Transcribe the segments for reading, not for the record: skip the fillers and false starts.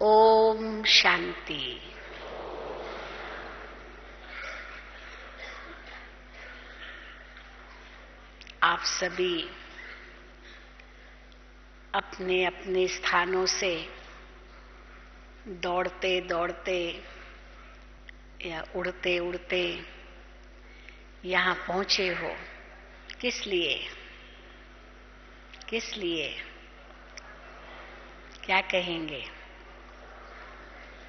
ओम शांति। आप सभी अपने अपने स्थानों से दौड़ते दौड़ते या उड़ते उड़ते यहाँ पहुँचे हो। किस लिए? किस लिए? क्या कहेंगे?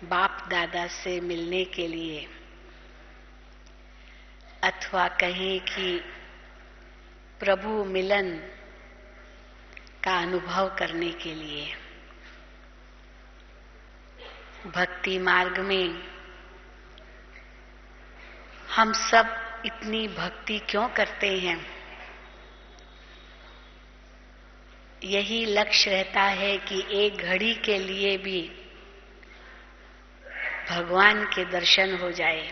बाप दादा से मिलने के लिए, अथवा कहें कि प्रभु मिलन का अनुभव करने के लिए। भक्ति मार्ग में हम सब इतनी भक्ति क्यों करते हैं? यही लक्ष्य रहता है कि एक घड़ी के लिए भी भगवान के दर्शन हो जाए,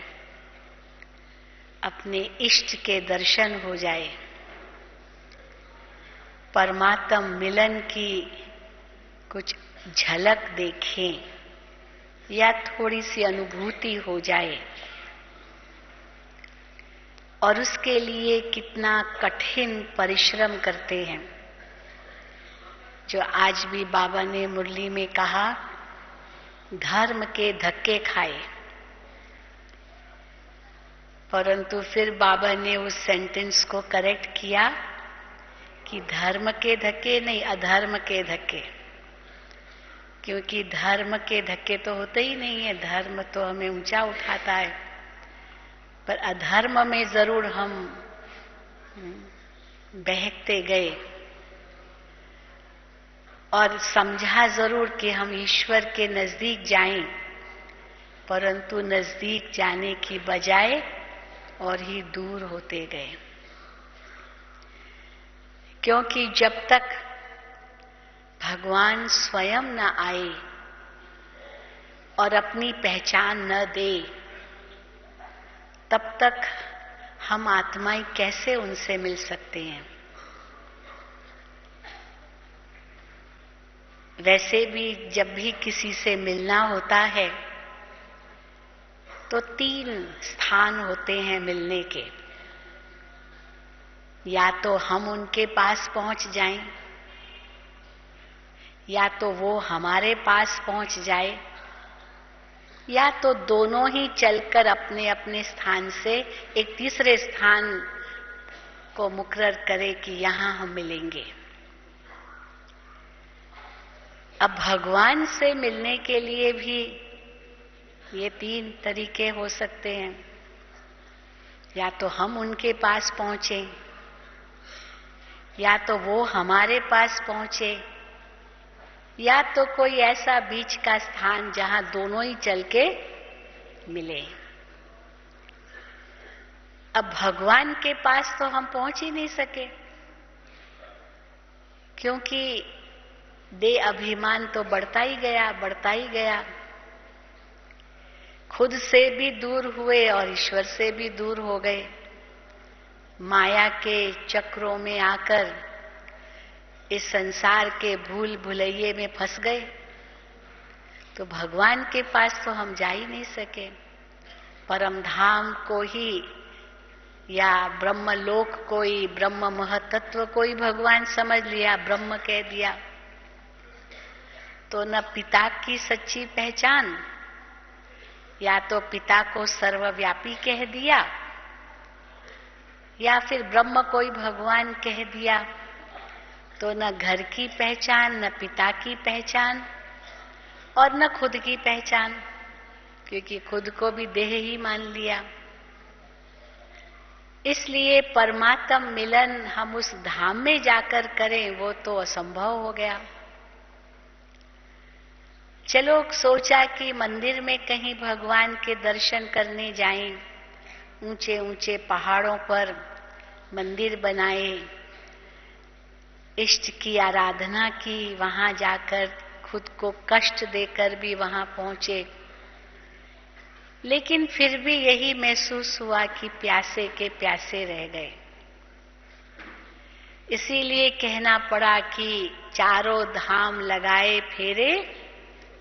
अपने इष्ट के दर्शन हो जाए, परमात्म मिलन की कुछ झलक देखें या थोड़ी सी अनुभूति हो जाए। और उसके लिए कितना कठिन परिश्रम करते हैं, जो आज भी बाबा ने मुरली में कहा, धर्म के धक्के खाए। परंतु फिर बाबा ने उस सेंटेंस को करेक्ट किया कि धर्म के धक्के नहीं, अधर्म के धक्के। क्योंकि धर्म के धक्के तो होते ही नहीं है, धर्म तो हमें ऊंचा उठाता है, पर अधर्म में जरूर हम बहकते गए और समझा जरूर कि हम ईश्वर के नजदीक जाएं, परंतु नजदीक जाने की बजाय और ही दूर होते गए। क्योंकि जब तक भगवान स्वयं न आए और अपनी पहचान न दे, तब तक हम आत्माएं कैसे उनसे मिल सकते हैं? वैसे भी जब भी किसी से मिलना होता है तो 3 स्थान होते हैं मिलने के। या तो हम उनके पास पहुंच जाएं, या तो वो हमारे पास पहुंच जाए, या तो दोनों ही चलकर अपने अपने स्थान से एक तीसरे स्थान को मुकर्रर करे कि यहां हम मिलेंगे। अब भगवान से मिलने के लिए भी ये 3 तरीके हो सकते हैं। या तो हम उनके पास पहुंचे, या तो वो हमारे पास पहुंचे, या तो कोई ऐसा बीच का स्थान जहां दोनों ही चल के मिले। अब भगवान के पास तो हम पहुंच ही नहीं सके, क्योंकि दे अभिमान तो बढ़ता ही गया, बढ़ता ही गया। खुद से भी दूर हुए और ईश्वर से भी दूर हो गए। माया के चक्रों में आकर इस संसार के भूल भुलैये में फंस गए, तो भगवान के पास तो हम जा ही नहीं सके। परम धाम को ही या ब्रह्मलोक को ही, ब्रह्म महतत्व को ही भगवान समझ लिया, ब्रह्म कह दिया, तो न पिता की सच्ची पहचान, या तो पिता को सर्वव्यापी कह दिया, या फिर ब्रह्म को ही भगवान कह दिया, तो न घर की पहचान, न पिता की पहचान और न खुद की पहचान, क्योंकि खुद को भी देह ही मान लिया। इसलिए परमात्म मिलन हम उस धाम में जाकर करें, वो तो असंभव हो गया। चलो सोचा कि मंदिर में कहीं भगवान के दर्शन करने जाएं, ऊंचे ऊंचे पहाड़ों पर मंदिर बनाए, इष्ट की आराधना की, वहां जाकर खुद को कष्ट देकर भी वहां पहुंचे। लेकिन फिर भी यही महसूस हुआ कि प्यासे के प्यासे रह गए। इसीलिए कहना पड़ा कि चारों धाम लगाए फेरे,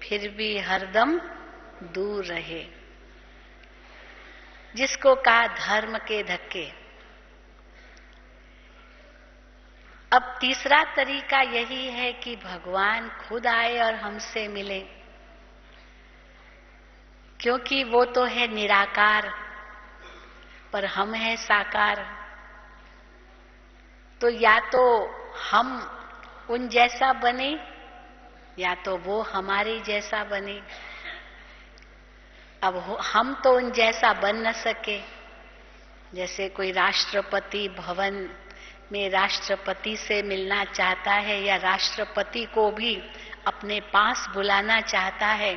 फिर भी हरदम दूर रहे। जिसको कहा धर्म के धक्के। अब तीसरा तरीका यही है कि भगवान खुद आए और हमसे मिले, क्योंकि वो तो है निराकार पर हम हैं साकार। तो या तो हम उन जैसा बने या तो वो हमारे जैसा बने। अब हम तो उन जैसा बन न सके। जैसे कोई राष्ट्रपति भवन में राष्ट्रपति से मिलना चाहता है या राष्ट्रपति को भी अपने पास बुलाना चाहता है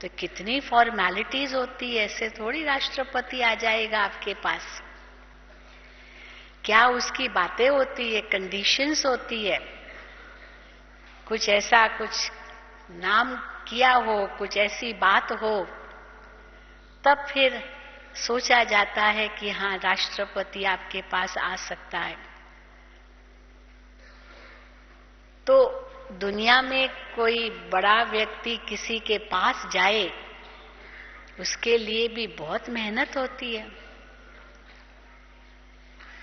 तो कितनी फॉर्मेलिटीज होती है। ऐसे थोड़ी राष्ट्रपति आ जाएगा आपके पास। क्या उसकी बातें होती है, कंडीशंस होती है। कुछ ऐसा कुछ नाम किया हो, कुछ ऐसी बात हो, तब फिर सोचा जाता है कि हाँ राष्ट्रपति आपके पास आ सकता है। तो दुनिया में कोई बड़ा व्यक्ति किसी के पास जाए उसके लिए भी बहुत मेहनत होती है।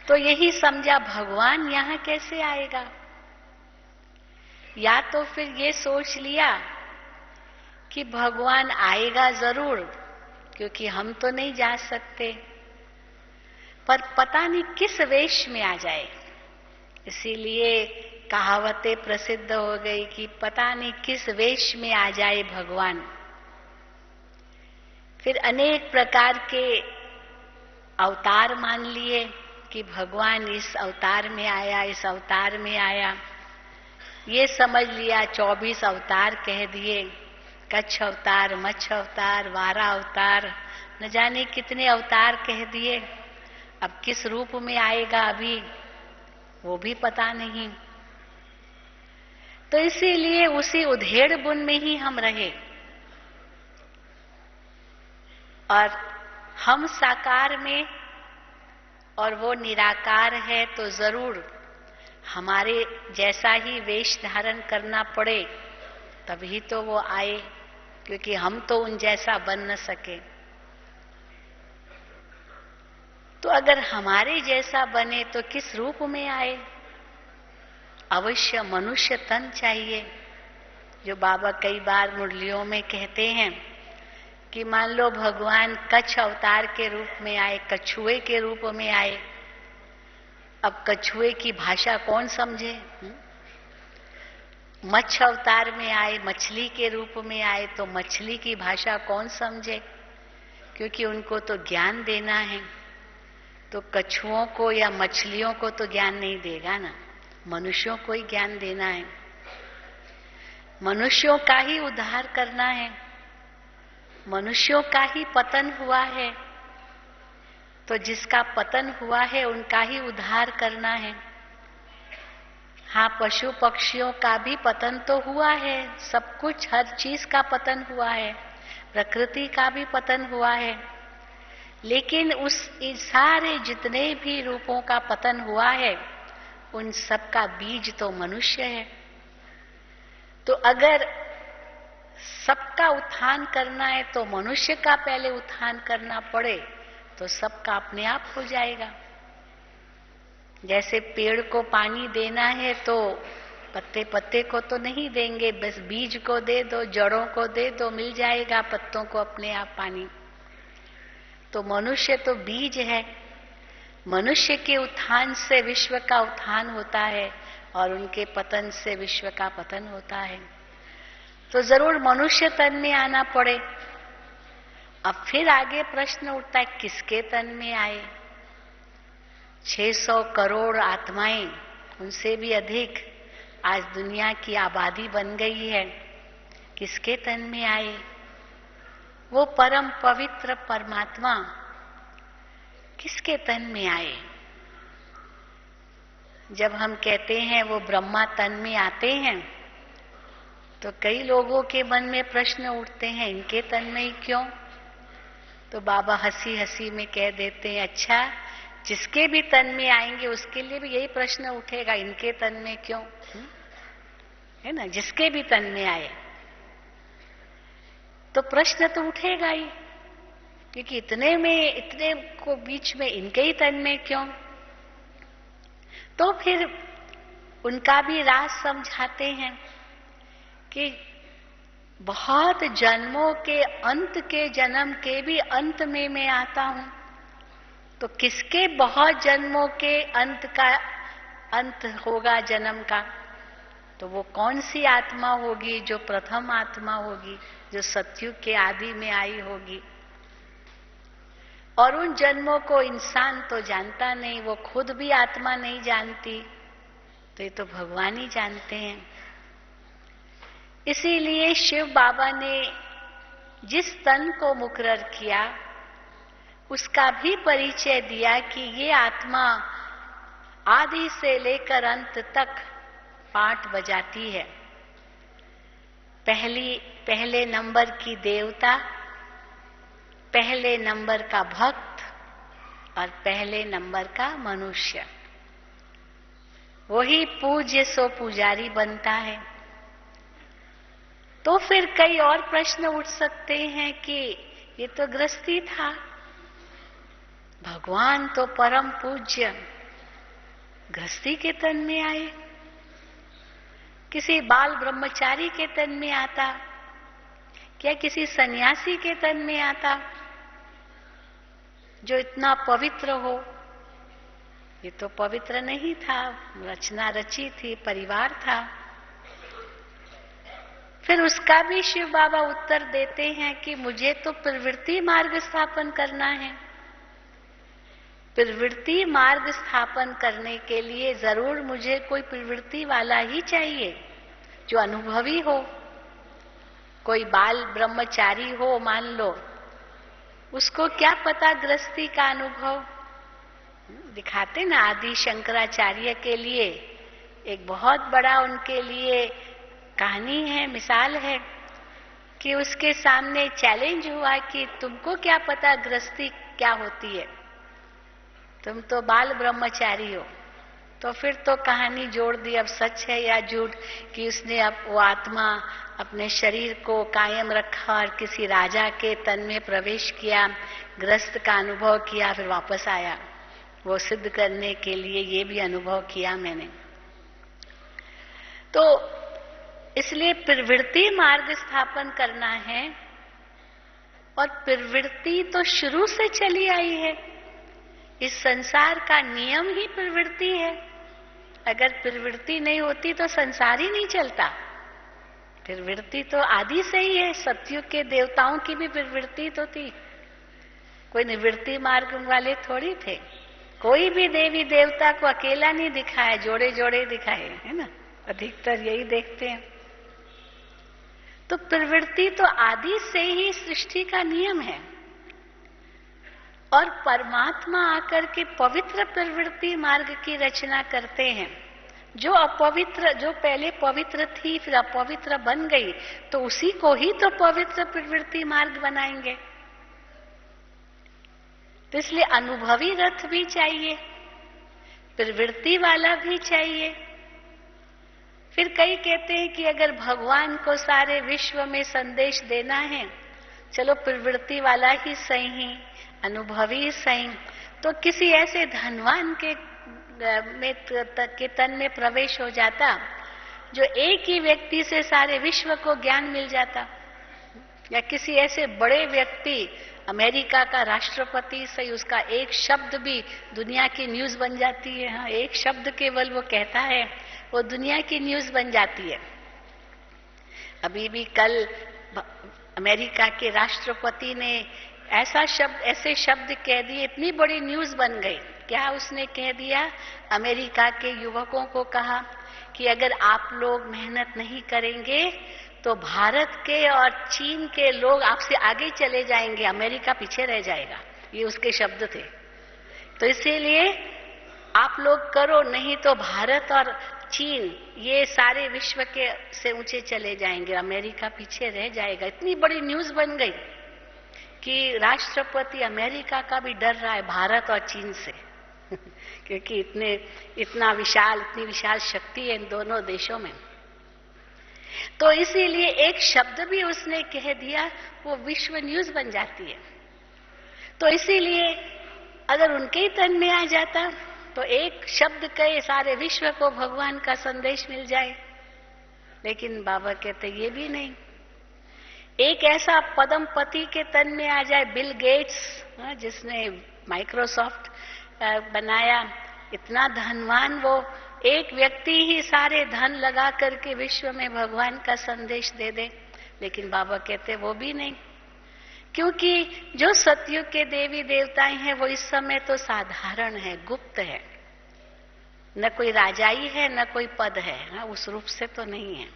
तो यही समझा भगवान यहां कैसे आएगा। या तो फिर ये सोच लिया कि भगवान आएगा जरूर क्योंकि हम तो नहीं जा सकते, पर पता नहीं किस वेश में आ जाए। इसीलिए कहावतें प्रसिद्ध हो गई कि पता नहीं किस वेश में आ जाए भगवान। फिर अनेक प्रकार के अवतार मान लिए कि भगवान इस अवतार में आया, इस अवतार में आया। ये समझ लिया 24 अवतार कह दिए, कच्छ अवतार, मत्स्य अवतार, वारा अवतार, न जाने कितने अवतार कह दिए। अब किस रूप में आएगा अभी वो भी पता नहीं। तो इसीलिए उसी उधेड़ बुन में ही हम रहे। और हम साकार में और वो निराकार है तो जरूर हमारे जैसा ही वेश धारण करना पड़े तभी तो वो आए, क्योंकि हम तो उन जैसा बन न सके। तो अगर हमारे जैसा बने तो किस रूप में आए। अवश्य मनुष्य तन चाहिए। जो बाबा कई बार मुरलियों में कहते हैं कि मान लो भगवान कच्छ अवतार के रूप में आए, कछुए के रूप में आए। अब कछुए की भाषा कौन समझे। मत्स्य अवतार में आए, मछली के रूप में आए तो मछली की भाषा कौन समझे, क्योंकि उनको तो ज्ञान देना है। तो कछुओं को या मछलियों को तो ज्ञान नहीं देगा ना, मनुष्यों को ही ज्ञान देना है। मनुष्यों का ही उद्धार करना है। मनुष्यों का ही पतन हुआ है, तो जिसका पतन हुआ है उनका ही उद्धार करना है। हाँ, पशु पक्षियों का भी पतन तो हुआ है, सब कुछ हर चीज का पतन हुआ है, प्रकृति का भी पतन हुआ है। लेकिन इस सारे जितने भी रूपों का पतन हुआ है उन सब का बीज तो मनुष्य है। तो अगर सबका उत्थान करना है तो मनुष्य का पहले उत्थान करना पड़े तो सबका अपने आप हो जाएगा। जैसे पेड़ को पानी देना है तो पत्ते पत्ते को तो नहीं देंगे, बस बीज को दे दो, जड़ों को दे दो, मिल जाएगा पत्तों को अपने आप पानी। तो मनुष्य तो बीज है। मनुष्य के उत्थान से विश्व का उत्थान होता है और उनके पतन से विश्व का पतन होता है। तो जरूर मनुष्य तन में आना पड़े। अब फिर आगे प्रश्न उठता है किसके तन में आए। 600 करोड़ आत्माएं, उनसे भी अधिक आज दुनिया की आबादी बन गई है। किसके तन में आए। वो परम पवित्र परमात्मा किसके तन में आए। जब हम कहते हैं वो ब्रह्मा तन में आते हैं तो कई लोगों के मन में प्रश्न उठते हैं इनके तन में ही क्यों। तो बाबा हंसी हंसी में कह देते हैं अच्छा, जिसके भी तन में आएंगे उसके लिए भी यही प्रश्न उठेगा, इनके तन में क्यों। है ना, जिसके भी तन में आए। तो प्रश्न तो उठेगा ही, क्योंकि इतने को बीच में इनके ही तन में क्यों? तो फिर उनका भी राज समझाते हैं कि बहुत जन्मों के अंत के जन्म के भी अंत में मैं आता हूं, तो किसके बहुत जन्मों के अंत का अंत होगा जन्म का? तो वो कौन सी आत्मा होगी? जो प्रथम आत्मा होगी, जो सतयुग के आदि में आई होगी। और उन जन्मों को इंसान तो जानता नहीं, वो खुद भी आत्मा नहीं जानती, तो ये तो भगवान ही जानते हैं। इसीलिए शिव बाबा ने जिस तन को मुकर्रर किया उसका भी परिचय दिया कि ये आत्मा आदि से लेकर अंत तक पाठ बजाती है। पहले नंबर की देवता, पहले नंबर का भक्त और पहले नंबर का मनुष्य। वही पूज्य सो पुजारी बनता है। तो फिर कई और प्रश्न उठ सकते हैं कि ये तो गृहस्थी था, भगवान तो परम पूज्य गृहस्थी के तन में आए, किसी बाल ब्रह्मचारी के तन में आता, क्या किसी सन्यासी के तन में आता जो इतना पवित्र हो? ये तो पवित्र नहीं था, रचना रची थी, परिवार था। फिर उसका भी शिव बाबा उत्तर देते हैं कि मुझे तो प्रवृत्ति मार्ग स्थापन करना है। प्रवृत्ति मार्ग स्थापन करने के लिए जरूर मुझे कोई प्रवृत्ति वाला ही चाहिए, जो अनुभवी हो। कोई बाल ब्रह्मचारी हो मान लो, उसको क्या पता गृहस्थी का अनुभव? दिखाते ना, आदि शंकराचार्य के लिए एक बहुत बड़ा उनके लिए कहानी है, मिसाल है कि उसके सामने चैलेंज हुआ कि तुमको क्या पता गृहस्थी क्या होती है, तुम तो बाल ब्रह्मचारी हो। तो फिर तो कहानी जोड़ दी, अब सच है या झूठ, कि उसने अब वो आत्मा अपने शरीर को कायम रखा और किसी राजा के तन में प्रवेश किया, गृहस्थ का अनुभव किया, फिर वापस आया वो सिद्ध करने के लिए ये भी अनुभव किया मैंने। तो इसलिए प्रवृत्ति मार्ग स्थापन करना है, और प्रवृत्ति तो शुरू से चली आई है। इस संसार का नियम ही प्रवृत्ति है। अगर प्रवृत्ति नहीं होती तो संसार ही नहीं चलता। प्रवृत्ति तो आदि से ही है। सतयुग के देवताओं की भी प्रवृत्ति तो थी, कोई निवृत्ति मार्ग वाले थोड़ी थे। कोई भी देवी देवता को अकेला नहीं दिखाया, जोड़े जोड़े दिखाए, है ना, अधिकतर यही देखते हैं। तो प्रवृत्ति तो आदि से ही सृष्टि का नियम है, और परमात्मा आकर के पवित्र प्रवृत्ति मार्ग की रचना करते हैं। जो अपवित्र, जो पहले पवित्र थी फिर अपवित्र बन गई, तो उसी को ही तो पवित्र प्रवृत्ति मार्ग बनाएंगे। तो इसलिए अनुभवी रथ भी चाहिए, प्रवृत्ति वाला भी चाहिए। फिर कई कहते हैं कि अगर भगवान को सारे विश्व में संदेश देना है, चलो प्रवृत्ति वाला ही सही, अनुभवी सही, तो किसी ऐसे धनवान के तन में प्रवेश हो जाता, जो एक ही व्यक्ति से सारे विश्व को ज्ञान मिल जाता। या किसी ऐसे बड़े व्यक्ति, अमेरिका का राष्ट्रपति सही, उसका एक शब्द भी दुनिया की न्यूज बन जाती है। हाँ, एक शब्द केवल वो कहता है, वो दुनिया की न्यूज बन जाती है। अभी भी कल अमेरिका के राष्ट्रपति ने ऐसे शब्द कह दिए, इतनी बड़ी न्यूज बन गई। क्या उसने कह दिया? अमेरिका के युवकों को कहा कि अगर आप लोग मेहनत नहीं करेंगे तो भारत के और चीन के लोग आपसे आगे चले जाएंगे, अमेरिका पीछे रह जाएगा। ये उसके शब्द थे। तो इसीलिए आप लोग करो, नहीं तो भारत और चीन ये सारे विश्व के से ऊंचे चले जाएंगे, अमेरिका पीछे रह जाएगा। इतनी बड़ी न्यूज बन गई कि राष्ट्रपति अमेरिका का भी डर रहा है भारत और चीन से क्योंकि इतनी विशाल शक्ति है इन दोनों देशों में। तो इसीलिए एक शब्द भी उसने कह दिया, वो विश्व न्यूज बन जाती है। तो इसीलिए अगर उनके ही तन में आ जाता तो एक शब्द कहे सारे विश्व को भगवान का संदेश मिल जाए। लेकिन बाबा कहते ये भी नहीं। एक ऐसा पद्मपति के तन में आ जाए, बिल गेट्स, जिसने माइक्रोसॉफ्ट बनाया, इतना धनवान वो, एक व्यक्ति ही सारे धन लगा करके विश्व में भगवान का संदेश दे दे। लेकिन बाबा कहते वो भी नहीं, क्योंकि जो सतयुग के देवी देवताएं हैं वो इस समय तो साधारण है, गुप्त है, न कोई राजाई है न कोई पद है, ना उस रूप से तो नहीं है,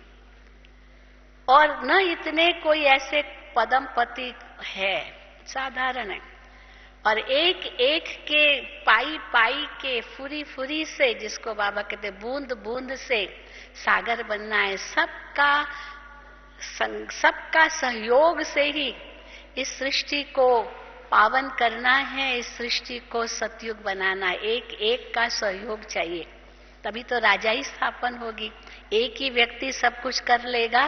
और न इतने कोई ऐसे पद्मपति है, साधारण है। और एक एक के पाई पाई के, फुरी फुरी से, जिसको बाबा कहते बूंद बूंद से सागर बनना है, सबका सहयोग से ही इस सृष्टि को पावन करना है, इस सृष्टि को सतयुग बनाना है। एक एक का सहयोग चाहिए, तभी तो राजाई स्थापन होगी। एक ही व्यक्ति सब कुछ कर लेगा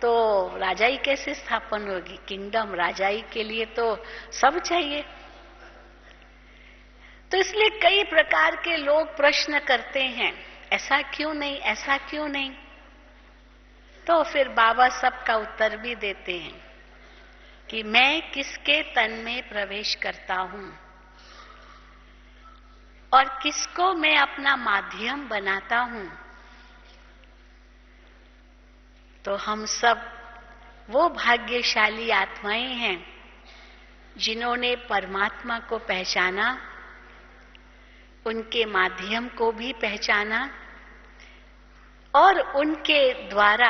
तो राजाई कैसे स्थापन होगी? किंगडम, राजाई के लिए तो सब चाहिए। तो इसलिए कई प्रकार के लोग प्रश्न करते हैं, ऐसा क्यों नहीं, ऐसा क्यों नहीं? तो फिर बाबा सबका उत्तर भी देते हैं कि मैं किसके तन में प्रवेश करता हूं और किसको मैं अपना माध्यम बनाता हूं। तो हम सब वो भाग्यशाली आत्माएं हैं जिन्होंने परमात्मा को पहचाना, उनके माध्यम को भी पहचाना, और उनके द्वारा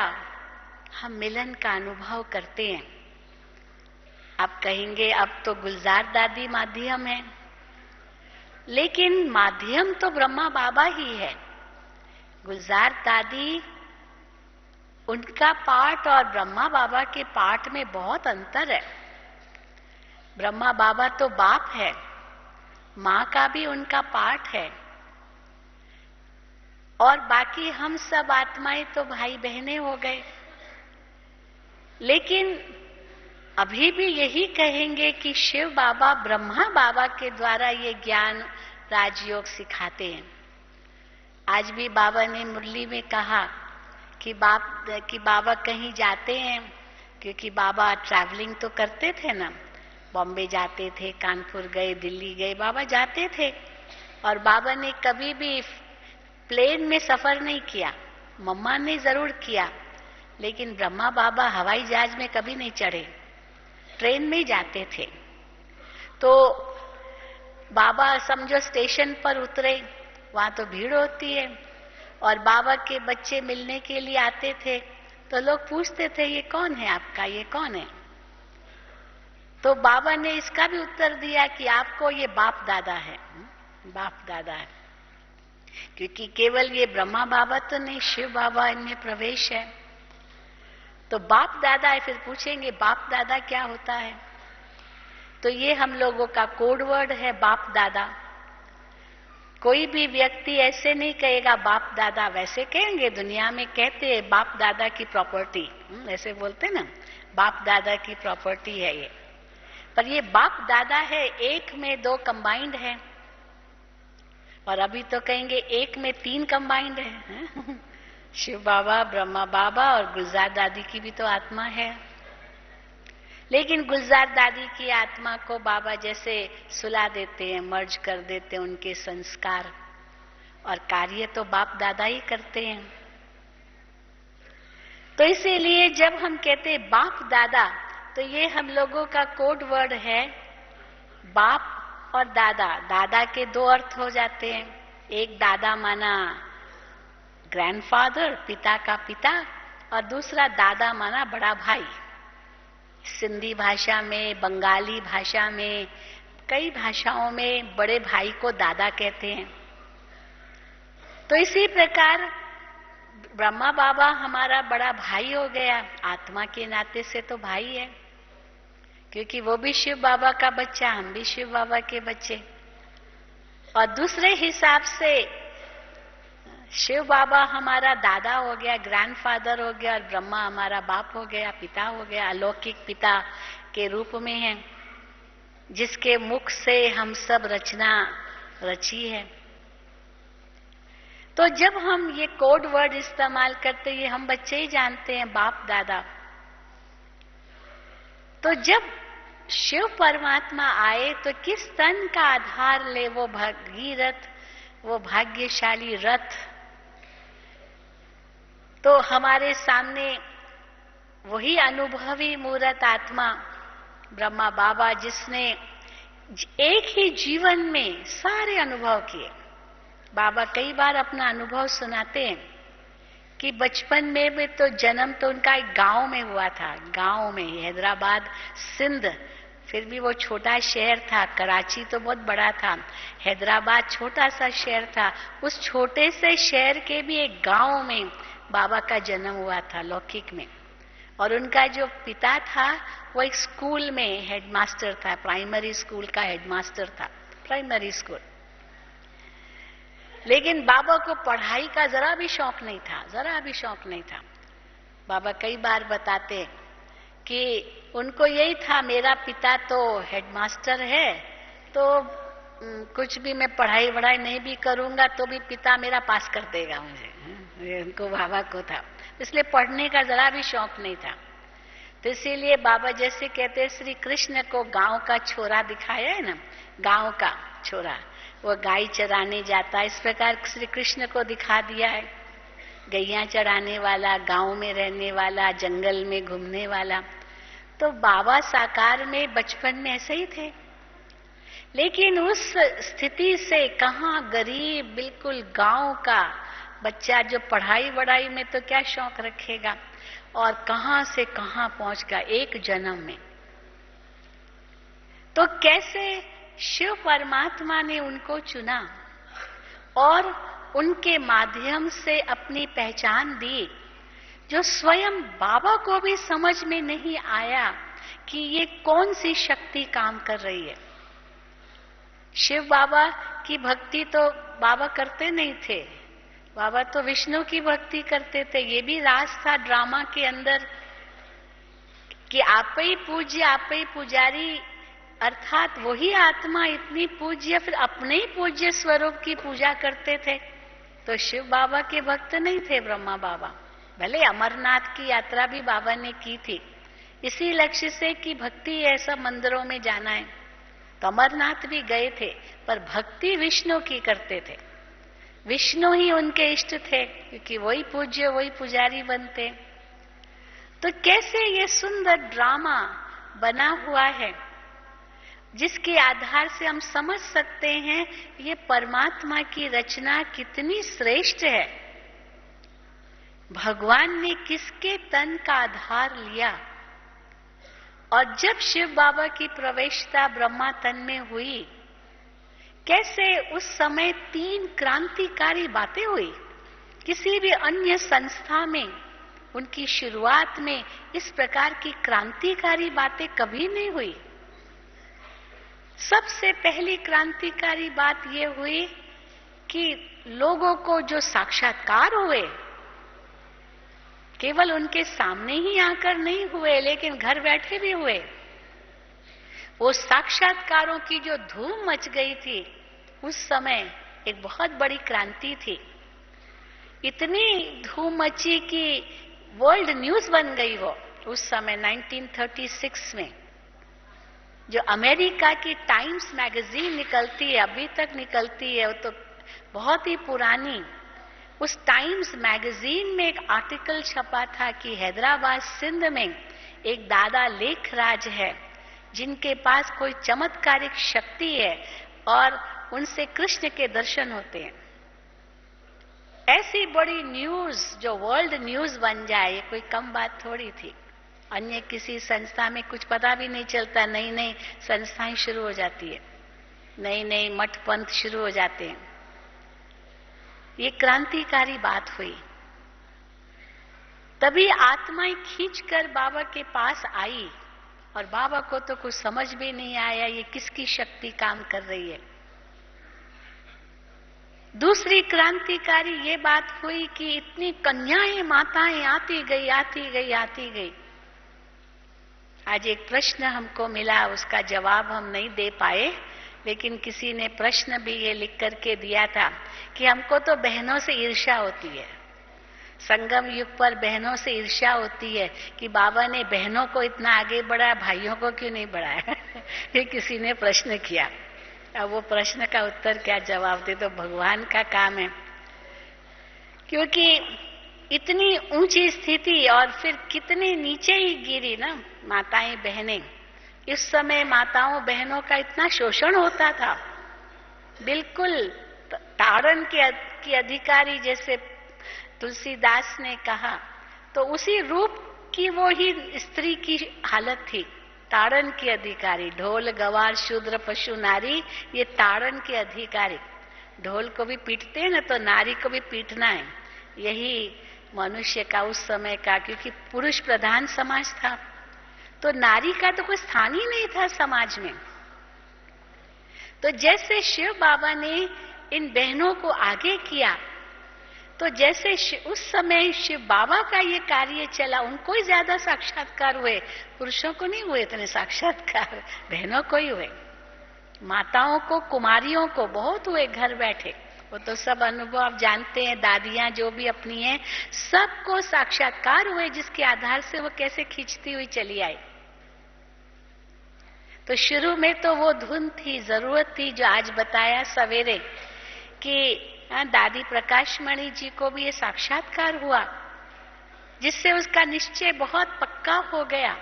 हम मिलन का अनुभव करते हैं। आप कहेंगे अब तो गुलजार दादी माध्यम है, लेकिन माध्यम तो ब्रह्मा बाबा ही है। गुलजार दादी, उनका पाठ और ब्रह्मा बाबा के पाठ में बहुत अंतर है। ब्रह्मा बाबा तो बाप है, मां का भी उनका पाठ है, और बाकी हम सब आत्माएं तो भाई बहनें हो गए। लेकिन अभी भी यही कहेंगे कि शिव बाबा ब्रह्मा बाबा के द्वारा ये ज्ञान राजयोग सिखाते हैं। आज भी बाबा ने मुरली में कहा कि बाबा कहीं जाते हैं, क्योंकि बाबा ट्रैवलिंग तो करते थे ना, बॉम्बे जाते थे, कानपुर गए, दिल्ली गए, बाबा जाते थे। और बाबा ने कभी भी प्लेन में सफर नहीं किया, मम्मा ने जरूर किया, लेकिन ब्रह्मा बाबा हवाई जहाज में कभी नहीं चढ़े, ट्रेन में ही जाते थे। तो बाबा समझो स्टेशन पर उतरे, वहां तो भीड़ होती है, और बाबा के बच्चे मिलने के लिए आते थे, तो लोग पूछते थे ये कौन है आपका, ये कौन है? तो बाबा ने इसका भी उत्तर दिया कि आपको ये बाप दादा है, बाप दादा है, क्योंकि केवल ये ब्रह्मा बाबा तो नहीं, शिव बाबा इनमें प्रवेश है, तो बाप दादा है। फिर पूछेंगे बाप दादा क्या होता है? तो ये हम लोगों का कोड वर्ड है, बाप दादा। कोई भी व्यक्ति ऐसे नहीं कहेगा बाप दादा, वैसे कहेंगे, दुनिया में कहते हैं बाप दादा की प्रॉपर्टी, ऐसे बोलते ना, बाप दादा की प्रॉपर्टी है ये। पर ये बाप दादा है, एक में दो कंबाइंड है, और अभी तो कहेंगे एक में तीन कंबाइंड है। शिव बाबा, ब्रह्मा बाबा और गुलजार दादी की भी तो आत्मा है। लेकिन गुलजार दादी की आत्मा को बाबा जैसे सुला देते हैं, मर्ज कर देते हैं उनके संस्कार, और कार्य तो बाप दादा ही करते हैं। तो इसीलिए जब हम कहते हैं बाप दादा, तो ये हम लोगों का कोड वर्ड है। बाप और दादा, दादा के दो अर्थ हो जाते हैं। एक दादा माना ग्रैंडफादर, पिता का पिता, और दूसरा दादा माना बड़ा भाई। सिंधी भाषा में, बंगाली भाषा में, कई भाषाओं में बड़े भाई को दादा कहते हैं। तो इसी प्रकार ब्रह्मा बाबा हमारा बड़ा भाई हो गया, आत्मा के नाते से तो भाई है, क्योंकि वो भी शिव बाबा का बच्चा, हम भी शिव बाबा के बच्चे। और दूसरे हिसाब से शिव बाबा हमारा दादा हो गया, ग्रैंडफादर हो गया, और ब्रह्मा हमारा बाप हो गया, पिता हो गया, अलौकिक पिता के रूप में है, जिसके मुख से हम सब रचना रची है। तो जब हम ये कोड वर्ड इस्तेमाल करते हैं, हम बच्चे ही जानते हैं बाप दादा। तो जब शिव परमात्मा आए तो किस तन का आधार ले वो भगीरथ, वो भाग्यशाली रथ। तो हमारे सामने वही अनुभवी मूर्त आत्मा ब्रह्मा बाबा, जिसने एक ही जीवन में सारे अनुभव किए। बाबा कई बार अपना अनुभव सुनाते हैं कि बचपन में तो जन्म तो उनका एक गांव में हुआ था, गांव में, हैदराबाद सिंध, फिर भी वो छोटा शहर था। कराची तो बहुत बड़ा था, हैदराबाद छोटा सा शहर था। उस छोटे से शहर के भी एक गांव में बाबा का जन्म हुआ था, लौकिक में। और उनका जो पिता था वो एक स्कूल में हेडमास्टर था, प्राइमरी स्कूल का हेडमास्टर था, प्राइमरी स्कूल। लेकिन बाबा को पढ़ाई का जरा भी शौक नहीं था, जरा भी शौक नहीं था। बाबा कई बार बताते कि उनको यही था, मेरा पिता तो हेडमास्टर है, तो कुछ भी मैं पढ़ाई वढ़ाई नहीं भी करूंगा तो भी पिता मेरा पास कर देगा मुझे। ये उनको बाबा को था, इसलिए पढ़ने का जरा भी शौक नहीं था। तो इसीलिए बाबा जैसे कहते, श्री कृष्ण को गांव का छोरा दिखाया है ना, गांव का छोरा, वो गाय चराने जाता है, इस प्रकार श्री कृष्ण को दिखा दिया है। गैया चराने वाला, गांव में रहने वाला, जंगल में घूमने वाला। तो बाबा साकार में बचपन में ऐसे ही थे। लेकिन उस स्थिति से कहाँ, गरीब बिल्कुल गांव का बच्चा जो पढ़ाई वढ़ाई में तो क्या शौक रखेगा, और कहां से कहां पहुंच गया एक जन्म में। तो कैसे शिव परमात्मा ने उनको चुना और उनके माध्यम से अपनी पहचान दी, जो स्वयं बाबा को भी समझ में नहीं आया कि ये कौन सी शक्ति काम कर रही है। शिव बाबा की भक्ति तो बाबा करते नहीं थे, बाबा तो विष्णु की भक्ति करते थे। ये भी राज था ड्रामा के अंदर कि आप ही पूज्य, आप ही पुजारी, अर्थात वही आत्मा इतनी पूज्य, फिर अपने ही पूज्य स्वरूप की पूजा करते थे। तो शिव बाबा के भक्त नहीं थे ब्रह्मा बाबा। भले अमरनाथ की यात्रा भी बाबा ने की थी इसी लक्ष्य से कि भक्ति ऐसा मंदिरों में जाना है, तो अमरनाथ भी गए थे, पर भक्ति विष्णु की करते थे। विष्णु ही उनके इष्ट थे, क्योंकि वही पूज्य, वही पुजारी बनते। तो कैसे ये सुंदर ड्रामा बना हुआ है, जिसके आधार से हम समझ सकते हैं ये परमात्मा की रचना कितनी श्रेष्ठ है। भगवान ने किसके तन का आधार लिया, और जब शिव बाबा की प्रवेशता ब्रह्मा तन में हुई, कैसे उस समय 3 क्रांतिकारी बातें हुई। किसी भी अन्य संस्था में उनकी शुरुआत में इस प्रकार की क्रांतिकारी बातें कभी नहीं हुई। सबसे पहली क्रांतिकारी बात यह हुई कि लोगों को जो साक्षात्कार हुए, केवल उनके सामने ही आकर नहीं हुए, लेकिन घर बैठे भी हुए। वो साक्षात्कारों की जो धूम मच गई थी उस समय, एक बहुत बड़ी क्रांति थी। इतनी धूम मची कि वर्ल्ड न्यूज बन गई वो उस समय 1936 में। जो अमेरिका की टाइम्स मैगजीन निकलती है, अभी तक निकलती है, वो तो बहुत ही पुरानी। उस टाइम्स मैगजीन में एक आर्टिकल छपा था कि हैदराबाद सिंध में एक दादा लेखराज है, जिनके पास कोई चमत्कारिक शक्ति है और उनसे कृष्ण के दर्शन होते हैं। ऐसी बड़ी न्यूज जो वर्ल्ड न्यूज बन जाए, ये कोई कम बात थोड़ी थी। अन्य किसी संस्था में कुछ पता भी नहीं चलता, नई नई संस्थाएं शुरू हो जाती है, नई नई मठ पंथ शुरू हो जाते हैं। ये क्रांतिकारी बात हुई। तभी आत्माएं खींचकर बाबा के पास आई, और बाबा को तो कुछ समझ भी नहीं आया ये किसकी शक्ति काम कर रही है। दूसरी क्रांतिकारी ये बात हुई कि इतनी कन्याएं माताएं आती गई आती गई आती गई। आज एक प्रश्न हमको मिला, उसका जवाब हम नहीं दे पाए, लेकिन किसी ने प्रश्न भी ये लिख करके दिया था कि हमको तो बहनों से ईर्ष्या होती है, संगम युग पर बहनों से ईर्ष्या होती है कि बाबा ने बहनों को इतना आगे बढ़ाया, भाइयों को क्यों नहीं बढ़ाया। ये किसी ने प्रश्न किया। अब वो प्रश्न का उत्तर क्या जवाब दे, तो भगवान का काम है, क्योंकि इतनी ऊंची स्थिति और फिर कितने नीचे ही गिरी ना माताएं बहनें। इस समय माताओं बहनों का इतना शोषण होता था, बिल्कुल ताड़न की अधिकारी जैसे तुलसीदास ने कहा, तो उसी रूप की वो ही स्त्री की हालत थी, ताड़न की अधिकारी। ढोल गवार शूद्र पशु नारी, ये ताड़न के अधिकारी। ढोल को भी पीटते हैं ना, तो नारी को भी पीटना है। यही मनुष्य का उस समय का, क्योंकि पुरुष प्रधान समाज था, तो नारी का तो कोई स्थान ही नहीं था समाज में। तो जैसे शिव बाबा ने इन बहनों को आगे किया, तो जैसे उस समय शिव बाबा का ये कार्य चला, उनको ही ज्यादा साक्षात्कार हुए, पुरुषों को नहीं हुए इतने साक्षात्कार, बहनों को ही हुए। माताओं को, कुमारियों को बहुत हुए घर बैठे। वो तो सब अनुभव आप जानते हैं, दादियां जो भी अपनी हैं, सबको साक्षात्कार हुए, जिसके आधार से वो कैसे खींचती हुई चली आई। तो शुरू में तो वो धुन थी, जरूरत थी, जो आज बताया सवेरे कि दादी प्रकाशमणि जी को भी ये साक्षात्कार हुआ, जिससे उसका निश्चय बहुत पक्का हो गया।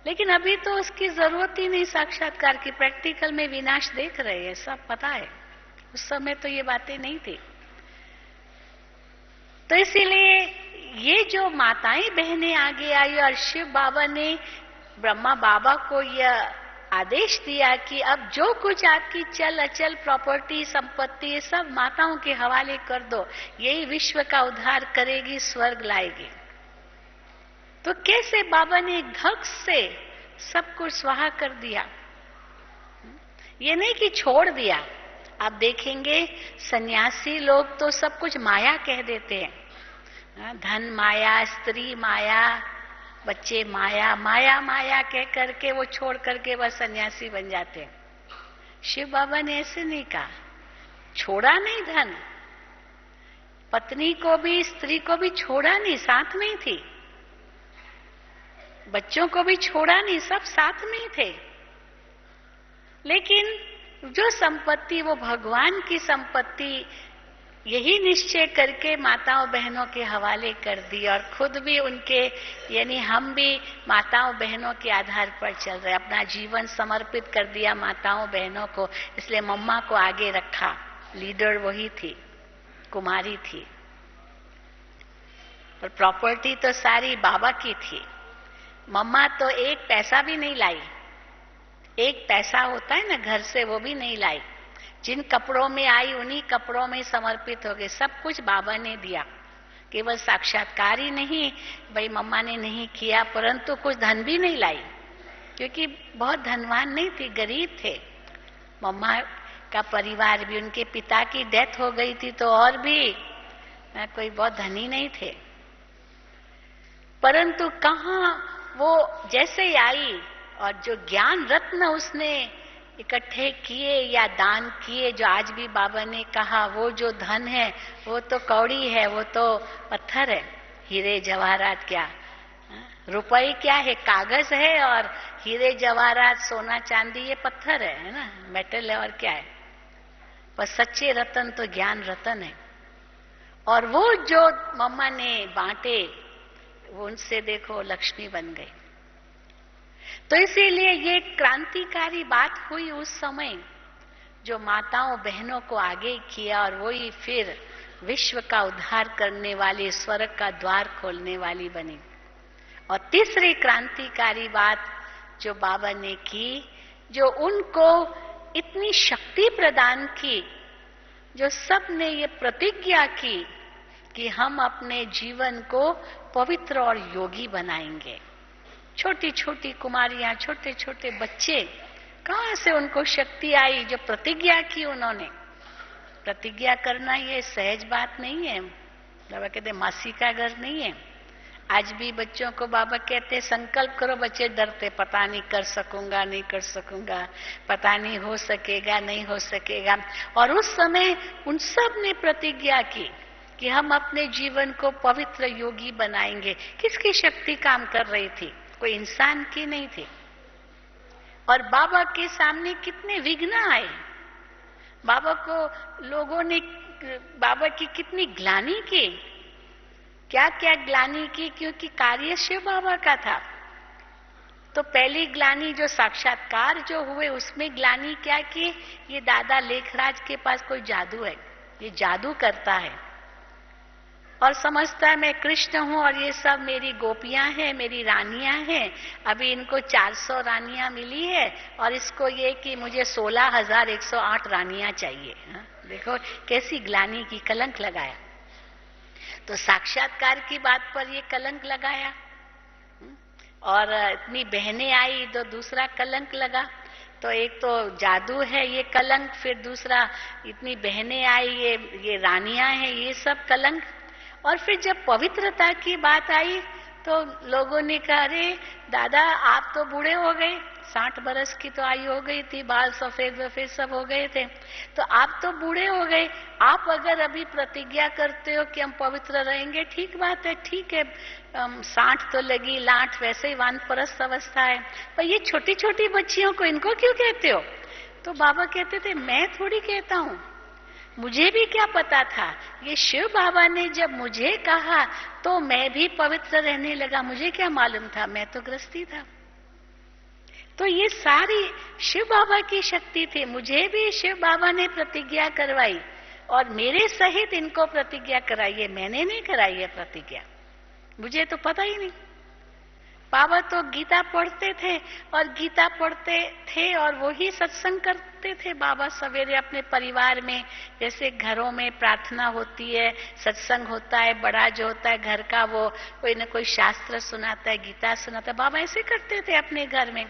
लेकिन अभी तो उसकी जरूरत ही नहीं साक्षात्कार की, प्रैक्टिकल में विनाश देख रहे हैं, सब पता है। उस समय तो ये बातें नहीं थी। तो इसीलिए ये जो माताएं बहनें आगे आई और शिव बाबा ने ब्रह्मा बाबा को यह आदेश दिया कि अब जो कुछ आपकी चल अचल प्रॉपर्टी संपत्ति ये सब माताओं के हवाले कर दो, यही विश्व का उद्धार करेगी, स्वर्ग लाएगी। तो कैसे बाबा ने धक से सब कुछ स्वाहा कर दिया। ये नहीं कि छोड़ दिया। आप देखेंगे सन्यासी लोग तो सब कुछ माया कह देते हैं, धन माया, स्त्री माया, बच्चे माया, माया माया कह करके वो छोड़ करके बस सन्यासी बन जाते हैं। शिव बाबा ने ऐसे नहीं कहा, छोड़ा नहीं धन, पत्नी को भी स्त्री को भी छोड़ा नहीं, साथ में ही थी, बच्चों को भी छोड़ा नहीं, सब साथ में ही थे। लेकिन जो संपत्ति वो भगवान की संपत्ति, यही निश्चय करके माताओं बहनों के हवाले कर दी, और खुद भी उनके, यानी हम भी माताओं बहनों के आधार पर चल रहे, अपना जीवन समर्पित कर दिया माताओं बहनों को। इसलिए मम्मा को आगे रखा, लीडर वही थी, कुमारी थी, और प्रॉपर्टी तो सारी बाबा की थी। मम्मा तो एक पैसा भी नहीं लाई, एक पैसा होता है ना घर से, वो भी नहीं लाई। जिन कपड़ों में आई उन्हीं कपड़ों में समर्पित हो गए, सब कुछ बाबा ने दिया। केवल साक्षात्कार ही नहीं भाई मम्मा ने नहीं किया, परंतु कुछ धन भी नहीं लाई, क्योंकि बहुत धनवान नहीं थी, गरीब थे। मम्मा का परिवार भी, उनके पिता की डेथ हो गई थी, तो और भी कोई बहुत धनी नहीं थे। परंतु कहाँ वो जैसे आई, और जो ज्ञान रत्न उसने इकट्ठे किए या दान किए, जो आज भी बाबा ने कहा वो जो धन है वो तो कौड़ी है, वो तो पत्थर है। हीरे जवाहरात क्या, रुपए क्या है, कागज है, और हीरे जवाहरात सोना चांदी ये पत्थर है ना, मेटल है, और क्या है। पर सच्चे रतन तो ज्ञान रतन है। और वो जो मम्मा ने बांटे, वो उनसे देखो लक्ष्मी बन गई। तो इसीलिए ये क्रांतिकारी बात हुई उस समय, जो माताओं बहनों को आगे किया, और वही फिर विश्व का उद्धार करने वाली, स्वर्ग का द्वार खोलने वाली बनी। और तीसरी क्रांतिकारी बात जो बाबा ने की, जो उनको इतनी शक्ति प्रदान की, जो सब ने ये प्रतिज्ञा की कि हम अपने जीवन को पवित्र और योगी बनाएंगे। छोटी छोटी कुमारियां, छोटे छोटे बच्चे, कहां से उनको शक्ति आई, जो प्रतिज्ञा की उन्होंने। प्रतिज्ञा करना ये सहज बात नहीं है। बाबा कहते मासी का घर नहीं है। आज भी बच्चों को बाबा कहते संकल्प करो, बच्चे डरते, पता नहीं कर सकूंगा नहीं कर सकूंगा, पता नहीं हो सकेगा नहीं हो सकेगा। और उस समय उन सब ने प्रतिज्ञा की कि हम अपने जीवन को पवित्र योगी बनाएंगे। किसकी शक्ति काम कर रही थी? कोई इंसान की नहीं थी। और बाबा के सामने कितने विघ्न आए, बाबा को लोगों ने बाबा की कितनी ग्लानि की, क्या क्या ग्लानि की, क्योंकि कार्य शिव बाबा का था। तो पहली ग्लानि जो साक्षात्कार जो हुए उसमें ग्लानि क्या की, ये दादा लेखराज के पास कोई जादू है, ये जादू करता है और समझता है मैं कृष्ण हूं और ये सब मेरी गोपियां हैं, मेरी रानियां हैं। अभी इनको 400 रानियां मिली है और इसको ये कि मुझे 16,108 रानियां चाहिए। देखो कैसी ग्लानि की, कलंक लगाया। तो साक्षात्कार की बात पर ये कलंक लगाया और इतनी बहनें आई तो दूसरा कलंक लगा। तो एक तो जादू है ये कलंक, फिर दूसरा इतनी बहनें आई, ये रानियां हैं, ये सब कलंक। और फिर जब पवित्रता की बात आई तो लोगों ने कहा अरे दादा आप तो बूढ़े हो गए, 60 बरस की तो आयु हो गई थी, बाल सफेद वफेद सब हो गए थे, तो आप तो बूढ़े हो गए, आप अगर अभी प्रतिज्ञा करते हो कि हम पवित्र रहेंगे, ठीक बात है, ठीक है, 60 तो लगी, लाठ वैसे ही वानप्रस्थ अवस्था है, पर ये छोटी छोटी बच्चियों को इनको क्यों कहते हो? तो बाबा कहते थे मैं थोड़ी कहता हूं, मुझे भी क्या पता था, ये शिव बाबा ने जब मुझे कहा तो मैं भी पवित्र रहने लगा, मुझे क्या मालूम था, मैं तो गृहस्थी था। तो ये सारी शिव बाबा की शक्ति थी। मुझे भी शिव बाबा ने प्रतिज्ञा करवाई और मेरे सहित इनको प्रतिज्ञा कराई है, मैंने नहीं कराई है प्रतिज्ञा, मुझे तो पता ही नहीं। बाबा तो गीता पढ़ते थे और गीता पढ़ते थे और वो ही सत्संग करते थे। बाबा सवेरे अपने परिवार में, जैसे घरों में प्रार्थना होती है, सत्संग होता है, बड़ा जो होता है घर का वो कोई न कोई शास्त्र सुनाता है, गीता सुनाता है, बाबा ऐसे करते थे अपने घर में।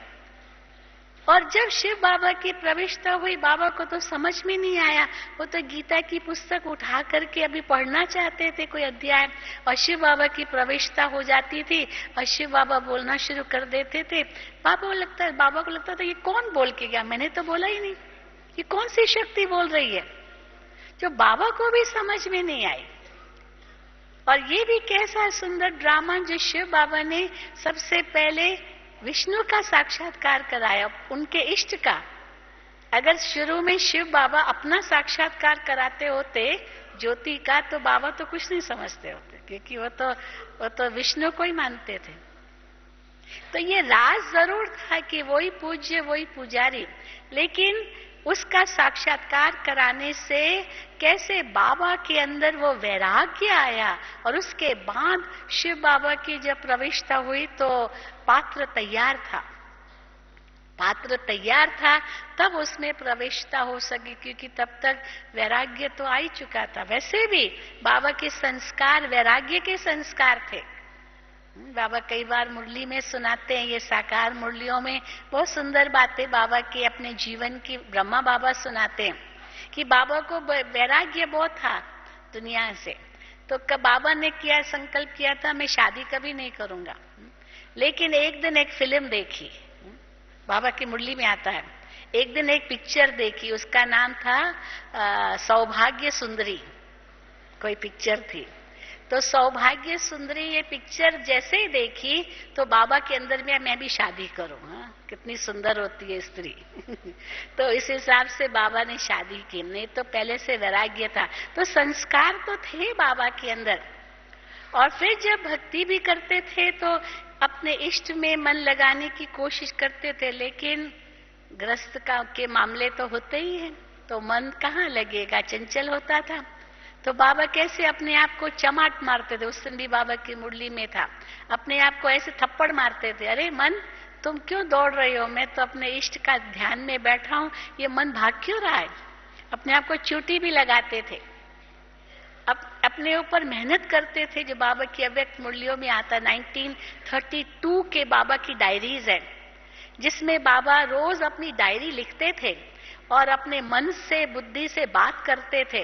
और जब शिव बाबा की प्रविष्टता हुई, बाबा को तो समझ में नहीं आया, वो तो गीता की पुस्तक उठा करके अभी पढ़ना चाहते थे कोई अध्याय, और शिव बाबा की प्रविष्टता हो जाती थी और शिव बाबा बोलना शुरू कर देते थे। बाबा को लगता था ये कौन बोल के गया, मैंने तो बोला ही नहीं, ये कौन सी शक्ति बोल रही है, जो बाबा को भी समझ में नहीं आई। और ये भी कैसा सुंदर ड्रामा जो शिव बाबा ने सबसे पहले विष्णु का साक्षात्कार कराया, उनके इष्ट का। अगर शुरू में शिव बाबा अपना साक्षात्कार कराते होते ज्योति का, तो बाबा तो कुछ नहीं समझते होते, क्योंकि वो तो विष्णु को ही मानते थे। तो ये राज जरूर था कि वही पूज्य वही पुजारी, लेकिन उसका साक्षात्कार कराने से कैसे बाबा के अंदर वो वैराग्य आया। और उसके बाद शिव बाबा की जब प्रविष्टता हुई तो पात्र तैयार था, पात्र तैयार था, तब उसमें प्रविष्टता हो सकी, क्योंकि तब तक वैराग्य तो आ ही चुका था। वैसे भी बाबा के संस्कार वैराग्य के संस्कार थे। बाबा कई बार मुरली में सुनाते हैं, ये साकार मुरलियों में बहुत सुंदर बातें बाबा की अपने जीवन की ब्रह्मा बाबा सुनाते हैं कि बाबा को वैराग्य बहुत था दुनिया से। तो बाबा ने किया, संकल्प किया था मैं शादी कभी नहीं करूंगा, लेकिन एक दिन एक फिल्म देखी, बाबा की मुरली में आता है, एक दिन एक पिक्चर देखी, उसका नाम था सौभाग्य सुंदरी, कोई पिक्चर थी। तो सौभाग्य सुंदरी ये पिक्चर जैसे ही देखी तो बाबा के अंदर में मैं भी शादी करूं, हाँ कितनी सुंदर होती है स्त्री तो इस हिसाब से बाबा ने शादी की, नहीं तो पहले से वैराग्य था। तो संस्कार तो थे बाबा के अंदर। और फिर जब भक्ति भी करते थे तो अपने इष्ट में मन लगाने की कोशिश करते थे, लेकिन ग्रस्त के मामले तो होते ही हैं, तो मन कहाँ लगेगा, चंचल होता था। तो बाबा कैसे अपने आप को चमाट मारते थे, उस दिन भी बाबा की मुरली में था, अपने आप को ऐसे थप्पड़ मारते थे, अरे मन तुम क्यों दौड़ रही हो, मैं तो अपने इष्ट का ध्यान में बैठा हूं, ये मन भाग क्यों रहा है। अपने आप को चोटी भी लगाते थे, अपने ऊपर मेहनत करते थे, जो बाबा की अव्यक्त मुरलियों में आता। 1932 के बाबा की डायरीज है, जिसमें बाबा रोज अपनी डायरी लिखते थे और अपने मन से, बुद्धि से बात करते थे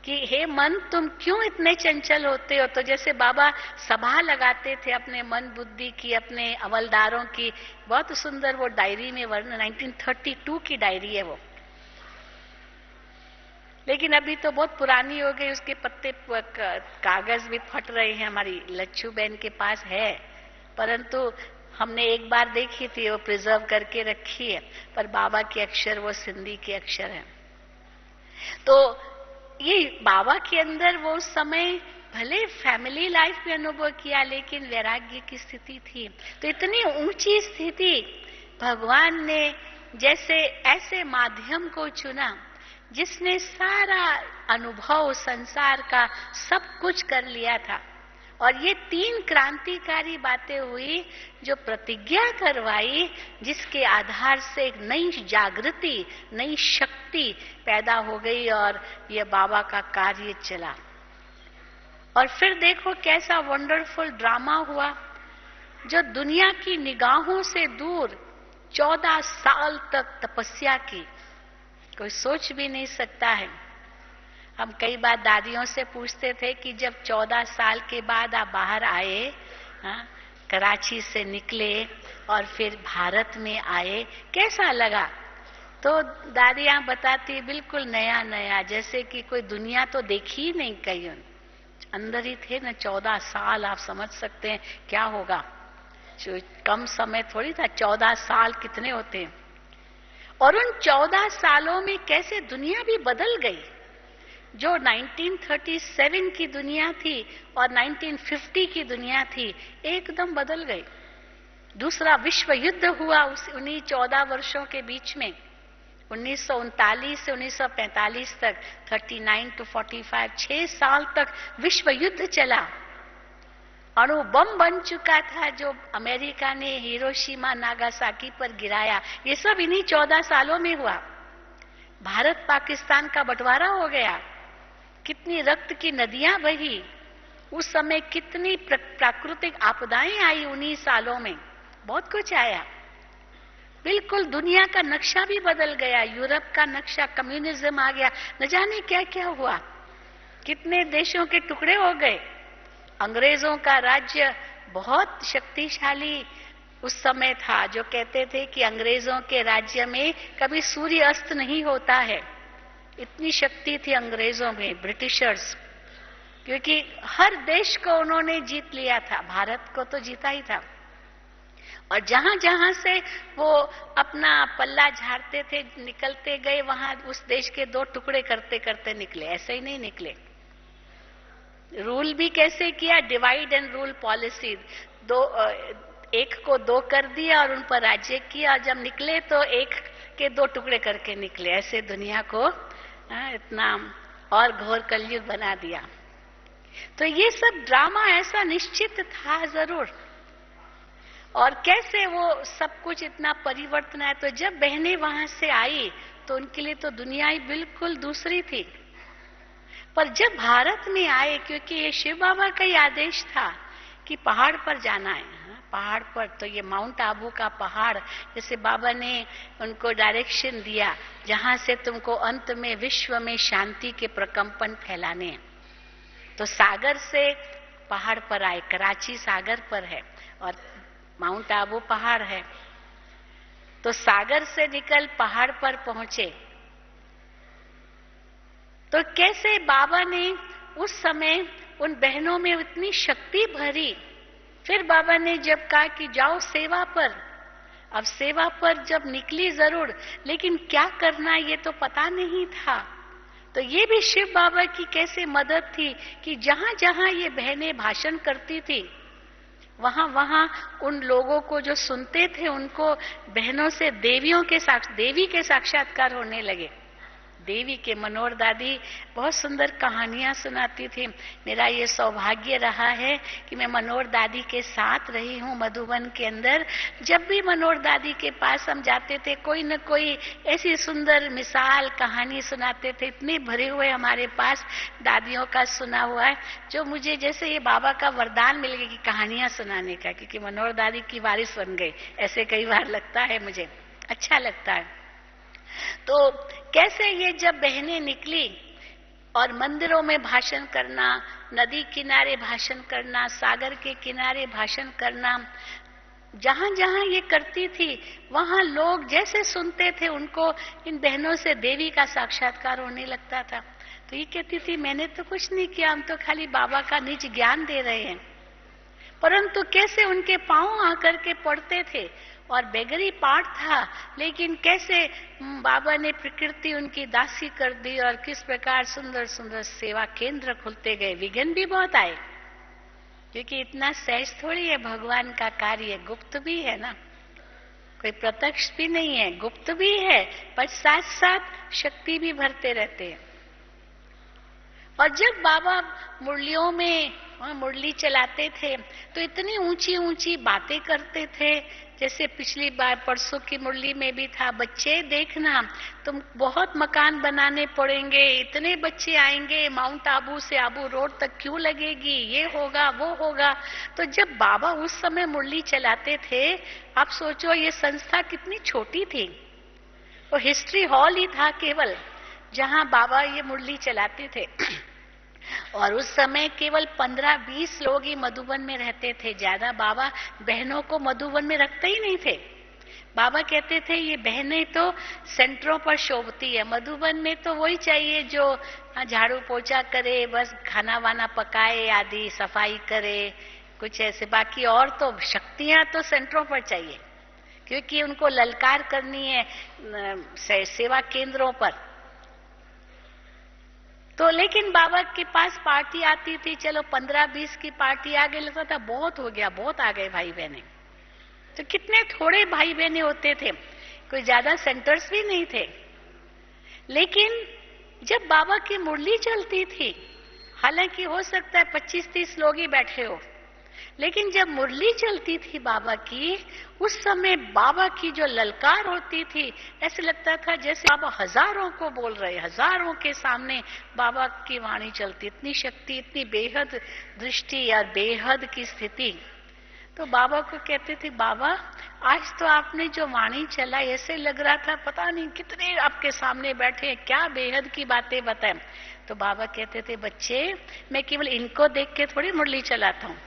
कि हे मन, तुम क्यों इतने चंचल होते हो। तो जैसे बाबा सभा लगाते थे अपने मन बुद्धि की, अपने अमलदारों की। बहुत सुंदर वो डायरी में वर्णन, 1932 की डायरी है वो। लेकिन अभी तो बहुत पुरानी हो गई, उसके पत्ते कागज भी फट रहे हैं। हमारी लच्छू बहन के पास है, परंतु हमने एक बार देखी थी, वो प्रिजर्व करके रखी है। पर बाबा के अक्षर वो सिंधी के अक्षर हैं। तो ये बाबा के अंदर वो उस समय भले फैमिली लाइफ भी अनुभव किया, लेकिन वैराग्य की स्थिति थी। तो इतनी ऊंची स्थिति भगवान ने जैसे ऐसे माध्यम को चुना जिसने सारा अनुभव संसार का सब कुछ कर लिया था। और ये 3 क्रांतिकारी बातें हुई जो प्रतिज्ञा करवाई, जिसके आधार से एक नई जागृति, नई शक्ति पैदा हो गई और ये बाबा का कार्य चला। और फिर देखो कैसा वंडरफुल ड्रामा हुआ, जो दुनिया की निगाहों से दूर 14 साल तक तपस्या की, कोई सोच भी नहीं सकता है। हम कई बार दादियों से पूछते थे कि जब 14 साल के बाद आप बाहर आए, कराची से निकले और फिर भारत में आए, कैसा लगा। तो दादियां बताती बिल्कुल नया नया, जैसे कि कोई दुनिया तो देखी ही नहीं कहीं। अंदर ही थे ना 14 साल, आप समझ सकते हैं क्या होगा। जो कम समय थोड़ी था, 14 साल कितने होते हैं। और उन 14 सालों में कैसे दुनिया भी बदल गई। जो 1937 की दुनिया थी और 1950 की दुनिया थी, एकदम बदल गई। दूसरा विश्व युद्ध हुआ उन्हीं 14 वर्षों के बीच में, 1939 से 1945 तक, 39 to 45, 6 साल तक विश्व युद्ध चला। अणु बम बन चुका था जो अमेरिका ने हिरोशिमा नागासाकी पर गिराया। ये सब इन्हीं 14 सालों में हुआ। भारत पाकिस्तान का बंटवारा हो गया, कितनी रक्त की नदियां बही, उस समय कितनी प्राकृतिक आपदाएं आई उन्हीं सालों में, बहुत कुछ आया। बिल्कुल दुनिया का नक्शा भी बदल गया, यूरोप का नक्शा, कम्युनिज्म आ गया, न जाने क्या क्या हुआ, कितने देशों के टुकड़े हो गए। अंग्रेजों का राज्य बहुत शक्तिशाली उस समय था, जो कहते थे कि अंग्रेजों के राज्य में कभी सूर्य अस्त नहीं होता है। इतनी शक्ति थी अंग्रेजों में, ब्रिटिशर्स, क्योंकि हर देश को उन्होंने जीत लिया था, भारत को तो जीता ही था। और जहां जहां से वो अपना पल्ला झाड़ते थे, निकलते गए, वहां उस देश के 2 टुकड़े करते करते निकले, ऐसे ही नहीं निकले। रूल भी कैसे किया, डिवाइड एंड रूल पॉलिसी, एक को 2 कर दिया और उन पर राज्य किया, और जब निकले तो एक के 2 टुकड़े करके निकले। ऐसे दुनिया को इतना और घोर कलयुग बना दिया। तो ये सब ड्रामा ऐसा निश्चित था जरूर। और कैसे वो सब कुछ इतना परिवर्तन आया। तो जब बहनें वहां से आई तो उनके लिए तो दुनिया ही बिल्कुल दूसरी थी। पर जब भारत में आए, क्योंकि ये शिव बाबा का ही आदेश था कि पहाड़ पर जाना है, पहाड़ पर, तो ये माउंट आबू का पहाड़, जैसे बाबा ने उनको डायरेक्शन दिया, जहां से तुमको अंत में विश्व में शांति के प्रकंपन फैलाने हैं। तो सागर से पहाड़ पर आए, कराची सागर पर है और माउंट आबू पहाड़ है। तो सागर से निकल पहाड़ पर पहुंचे। तो कैसे बाबा ने उस समय उन बहनों में इतनी शक्ति भरी। फिर बाबा ने जब कहा कि जाओ सेवा पर, अब सेवा पर जब निकली जरूर, लेकिन क्या करना ये तो पता नहीं था। तो ये भी शिव बाबा की कैसे मदद थी कि जहां जहां ये बहनें भाषण करती थी, वहां वहां उन लोगों को जो सुनते थे, उनको बहनों से देवी के साक्षात्कार होने लगे। देवी के मनोहर दादी बहुत सुंदर कहानियां सुनाती थी। मेरा ये सौभाग्य रहा है कि मैं मनोहर दादी के साथ रही हूँ मधुबन के अंदर। जब भी मनोहर दादी के पास हम जाते थे, कोई न कोई ऐसी सुंदर मिसाल कहानी सुनाते थे। इतने भरे हुए हमारे पास दादियों का सुना हुआ है, जो मुझे जैसे ये बाबा का वरदान मिल गया कि कहानियां सुनाने का, क्योंकि मनोहर दादी की वारिस बन गई। ऐसे कई बार लगता है, मुझे अच्छा लगता है। तो कैसे ये जब बहनें निकली और मंदिरों में भाषण करना, नदी किनारे भाषण करना, सागर के किनारे भाषण करना, जहां जहां ये करती थी वहां लोग जैसे सुनते थे उनको इन बहनों से देवी का साक्षात्कार होने लगता था। तो ये कहती थी मैंने तो कुछ नहीं किया, हम तो खाली बाबा का निज ज्ञान दे रहे हैं। परंतु कैसे उनके पांव आकर के पड़ते थे और बेगरी पाठ था, लेकिन कैसे बाबा ने प्रकृति उनकी दासी कर दी और किस प्रकार सुंदर सुंदर सेवा केंद्र खुलते गए। विघ्न भी बहुत आए, क्योंकि इतना सहज थोड़ी है भगवान का कार्य, गुप्त भी है ना, कोई प्रत्यक्ष भी नहीं है, गुप्त भी है, पर साथ साथ शक्ति भी भरते रहते हैं। और जब बाबा मुरलियों में मुरली चलाते थे तो इतनी ऊंची ऊंची बातें करते थे, जैसे पिछली बार परसों की मुरली में भी था, बच्चे देखना तुम बहुत मकान बनाने पड़ेंगे, इतने बच्चे आएंगे, माउंट आबू से आबू रोड तक क्यों लगेगी, ये होगा वो होगा। तो जब बाबा उस समय मुरली चलाते थे, आप सोचो ये संस्था कितनी छोटी थी, वो हिस्ट्री हॉल ही था केवल जहां बाबा ये मुरली चलाते थे। और उस समय केवल 15-20 लोग ही मधुबन में रहते थे, ज्यादा बाबा बहनों को मधुबन में रखते ही नहीं थे। बाबा कहते थे ये बहनें तो सेंटरों पर शोभती है, मधुबन में तो वही चाहिए जो झाड़ू पोछा करे, बस खाना वाना पकाए आदि, सफाई करे, कुछ ऐसे, बाकी और तो शक्तियां तो सेंटरों पर चाहिए, क्योंकि उनको ललकार करनी है सेवा केंद्रों पर। तो लेकिन बाबा के पास पार्टी आती थी, चलो 15-20 की पार्टी आ गई, लगता था बहुत हो गया, बहुत आ गए भाई बहने। तो कितने थोड़े भाई बहने होते थे, कोई ज्यादा सेंटर्स भी नहीं थे। लेकिन जब बाबा की मुरली चलती थी, हालांकि हो सकता है 25-30 लोग ही बैठे हो, लेकिन जब मुरली चलती थी बाबा की, उस समय बाबा की जो ललकार होती थी, ऐसे लगता था जैसे बाबा हजारों को बोल रहे, हजारों के सामने बाबा की वाणी चलती, इतनी शक्ति, इतनी बेहद दृष्टि और बेहद की स्थिति। तो बाबा को कहते थे, बाबा आज तो आपने जो वाणी चला, ऐसे लग रहा था पता नहीं कितने आपके सामने बैठे हैं, क्या बेहद की बातें बताएं। तो बाबा कहते थे, बच्चे मैं केवल इनको देख के थोड़ी मुरली चलाता हूँ,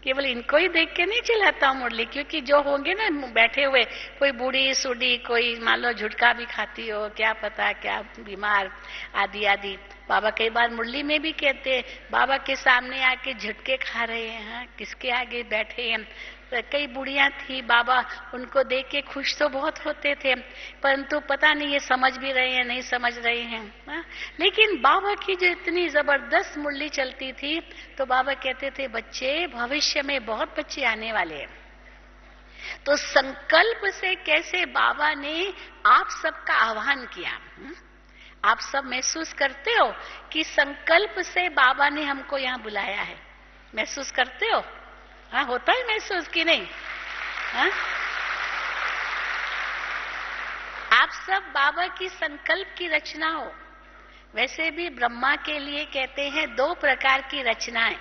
केवल इनको ही देख के नहीं चलाता हूँ मुरली, क्योंकि जो होंगे ना बैठे हुए, कोई बूढ़ी सूढ़ी, कोई मान लो झुटका भी खाती हो, क्या पता क्या बीमार आदि आदि। बाबा कई बार मुरली में भी कहते, बाबा के सामने आके झुटके खा रहे हैं, किसके आगे बैठे हैं। कई बुढ़ियां थी, बाबा उनको देख के खुश तो बहुत होते थे, परंतु पता नहीं ये समझ भी रहे हैं नहीं समझ रहे हैं हा? लेकिन बाबा की जो इतनी जबरदस्त मुरली चलती थी, तो बाबा कहते थे, बच्चे भविष्य में बहुत बच्चे आने वाले हैं। तो संकल्प से कैसे बाबा ने आप सबका आह्वान किया। आप सब महसूस करते हो कि संकल्प से बाबा ने हमको यहाँ बुलाया है, महसूस करते हो? हाँ, होता है महसूस कि नहीं? हाँ? आप सब बाबा की संकल्प की रचना हो। वैसे भी ब्रह्मा के लिए कहते हैं 2 प्रकार की रचनाएं।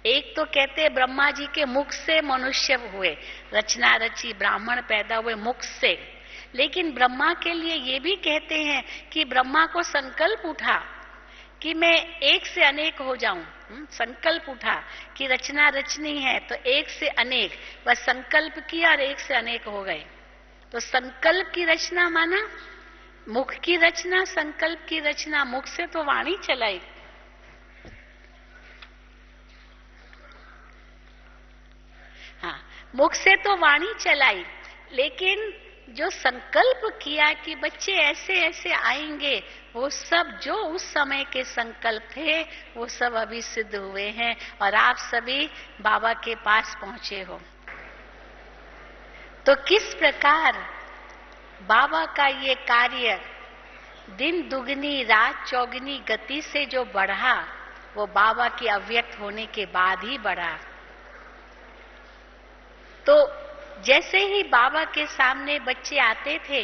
एक तो कहते हैं ब्रह्मा जी के मुख से मनुष्य हुए, रचना रची, ब्राह्मण पैदा हुए मुख से। लेकिन ब्रह्मा के लिए ये भी कहते हैं कि ब्रह्मा को संकल्प उठा कि मैं एक से अनेक हो जाऊं। संकल्प उठा कि रचना रचनी है, तो एक से अनेक, बस संकल्प किया और एक से अनेक हो गए। तो संकल्प की रचना माना मुख की रचना, संकल्प की रचना मुख से तो वाणी चलाई। हाँ, मुख से तो वाणी चलाई, लेकिन जो संकल्प किया कि बच्चे ऐसे ऐसे आएंगे, वो सब जो उस समय के संकल्प थे वो सब अभी सिद्ध हुए हैं और आप सभी बाबा के पास पहुंचे हो। तो किस प्रकार बाबा का ये कार्य दिन दुगनी रात चौगुनी गति से जो बढ़ा, वो बाबा के अव्यक्त होने के बाद ही बढ़ा। तो जैसे ही बाबा के सामने बच्चे आते थे,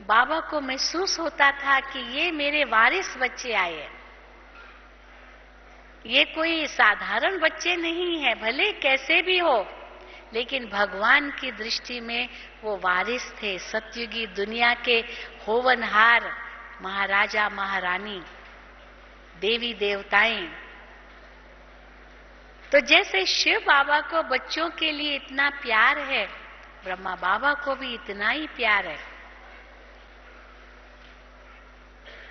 बाबा को महसूस होता था कि ये मेरे वारिस बच्चे आए हैं, ये कोई साधारण बच्चे नहीं है, भले कैसे भी हो, लेकिन भगवान की दृष्टि में वो वारिस थे, सतयुगी दुनिया के होवनहार, महाराजा महारानी, देवी देवताएं। तो जैसे शिव बाबा को बच्चों के लिए इतना प्यार है, ब्रह्मा बाबा को भी इतना ही प्यार है।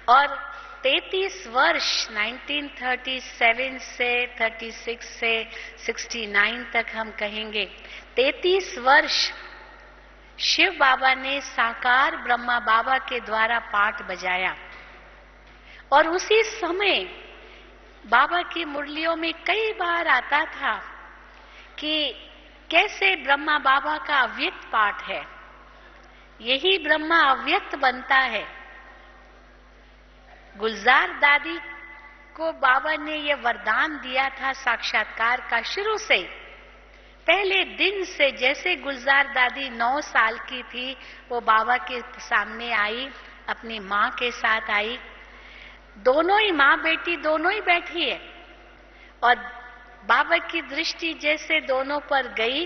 और 33 वर्ष 1937 से 36 से 69 तक हम कहेंगे, 33 वर्ष शिव बाबा ने साकार ब्रह्मा बाबा के द्वारा पाठ बजाया। और उसी समय बाबा की मुरलियों में कई बार आता था कि कैसे ब्रह्मा बाबा का अव्यक्त पाठ है, यही ब्रह्मा अव्यक्त बनता है। गुलजार दादी को बाबा ने यह वरदान दिया था साक्षात्कार का, शुरू से पहले दिन से। जैसे गुलजार दादी 9 साल की थी, वो बाबा के सामने आई, अपनी माँ के साथ आई, दोनों ही माँ बेटी दोनों ही बैठी है, और बाबा की दृष्टि जैसे दोनों पर गई।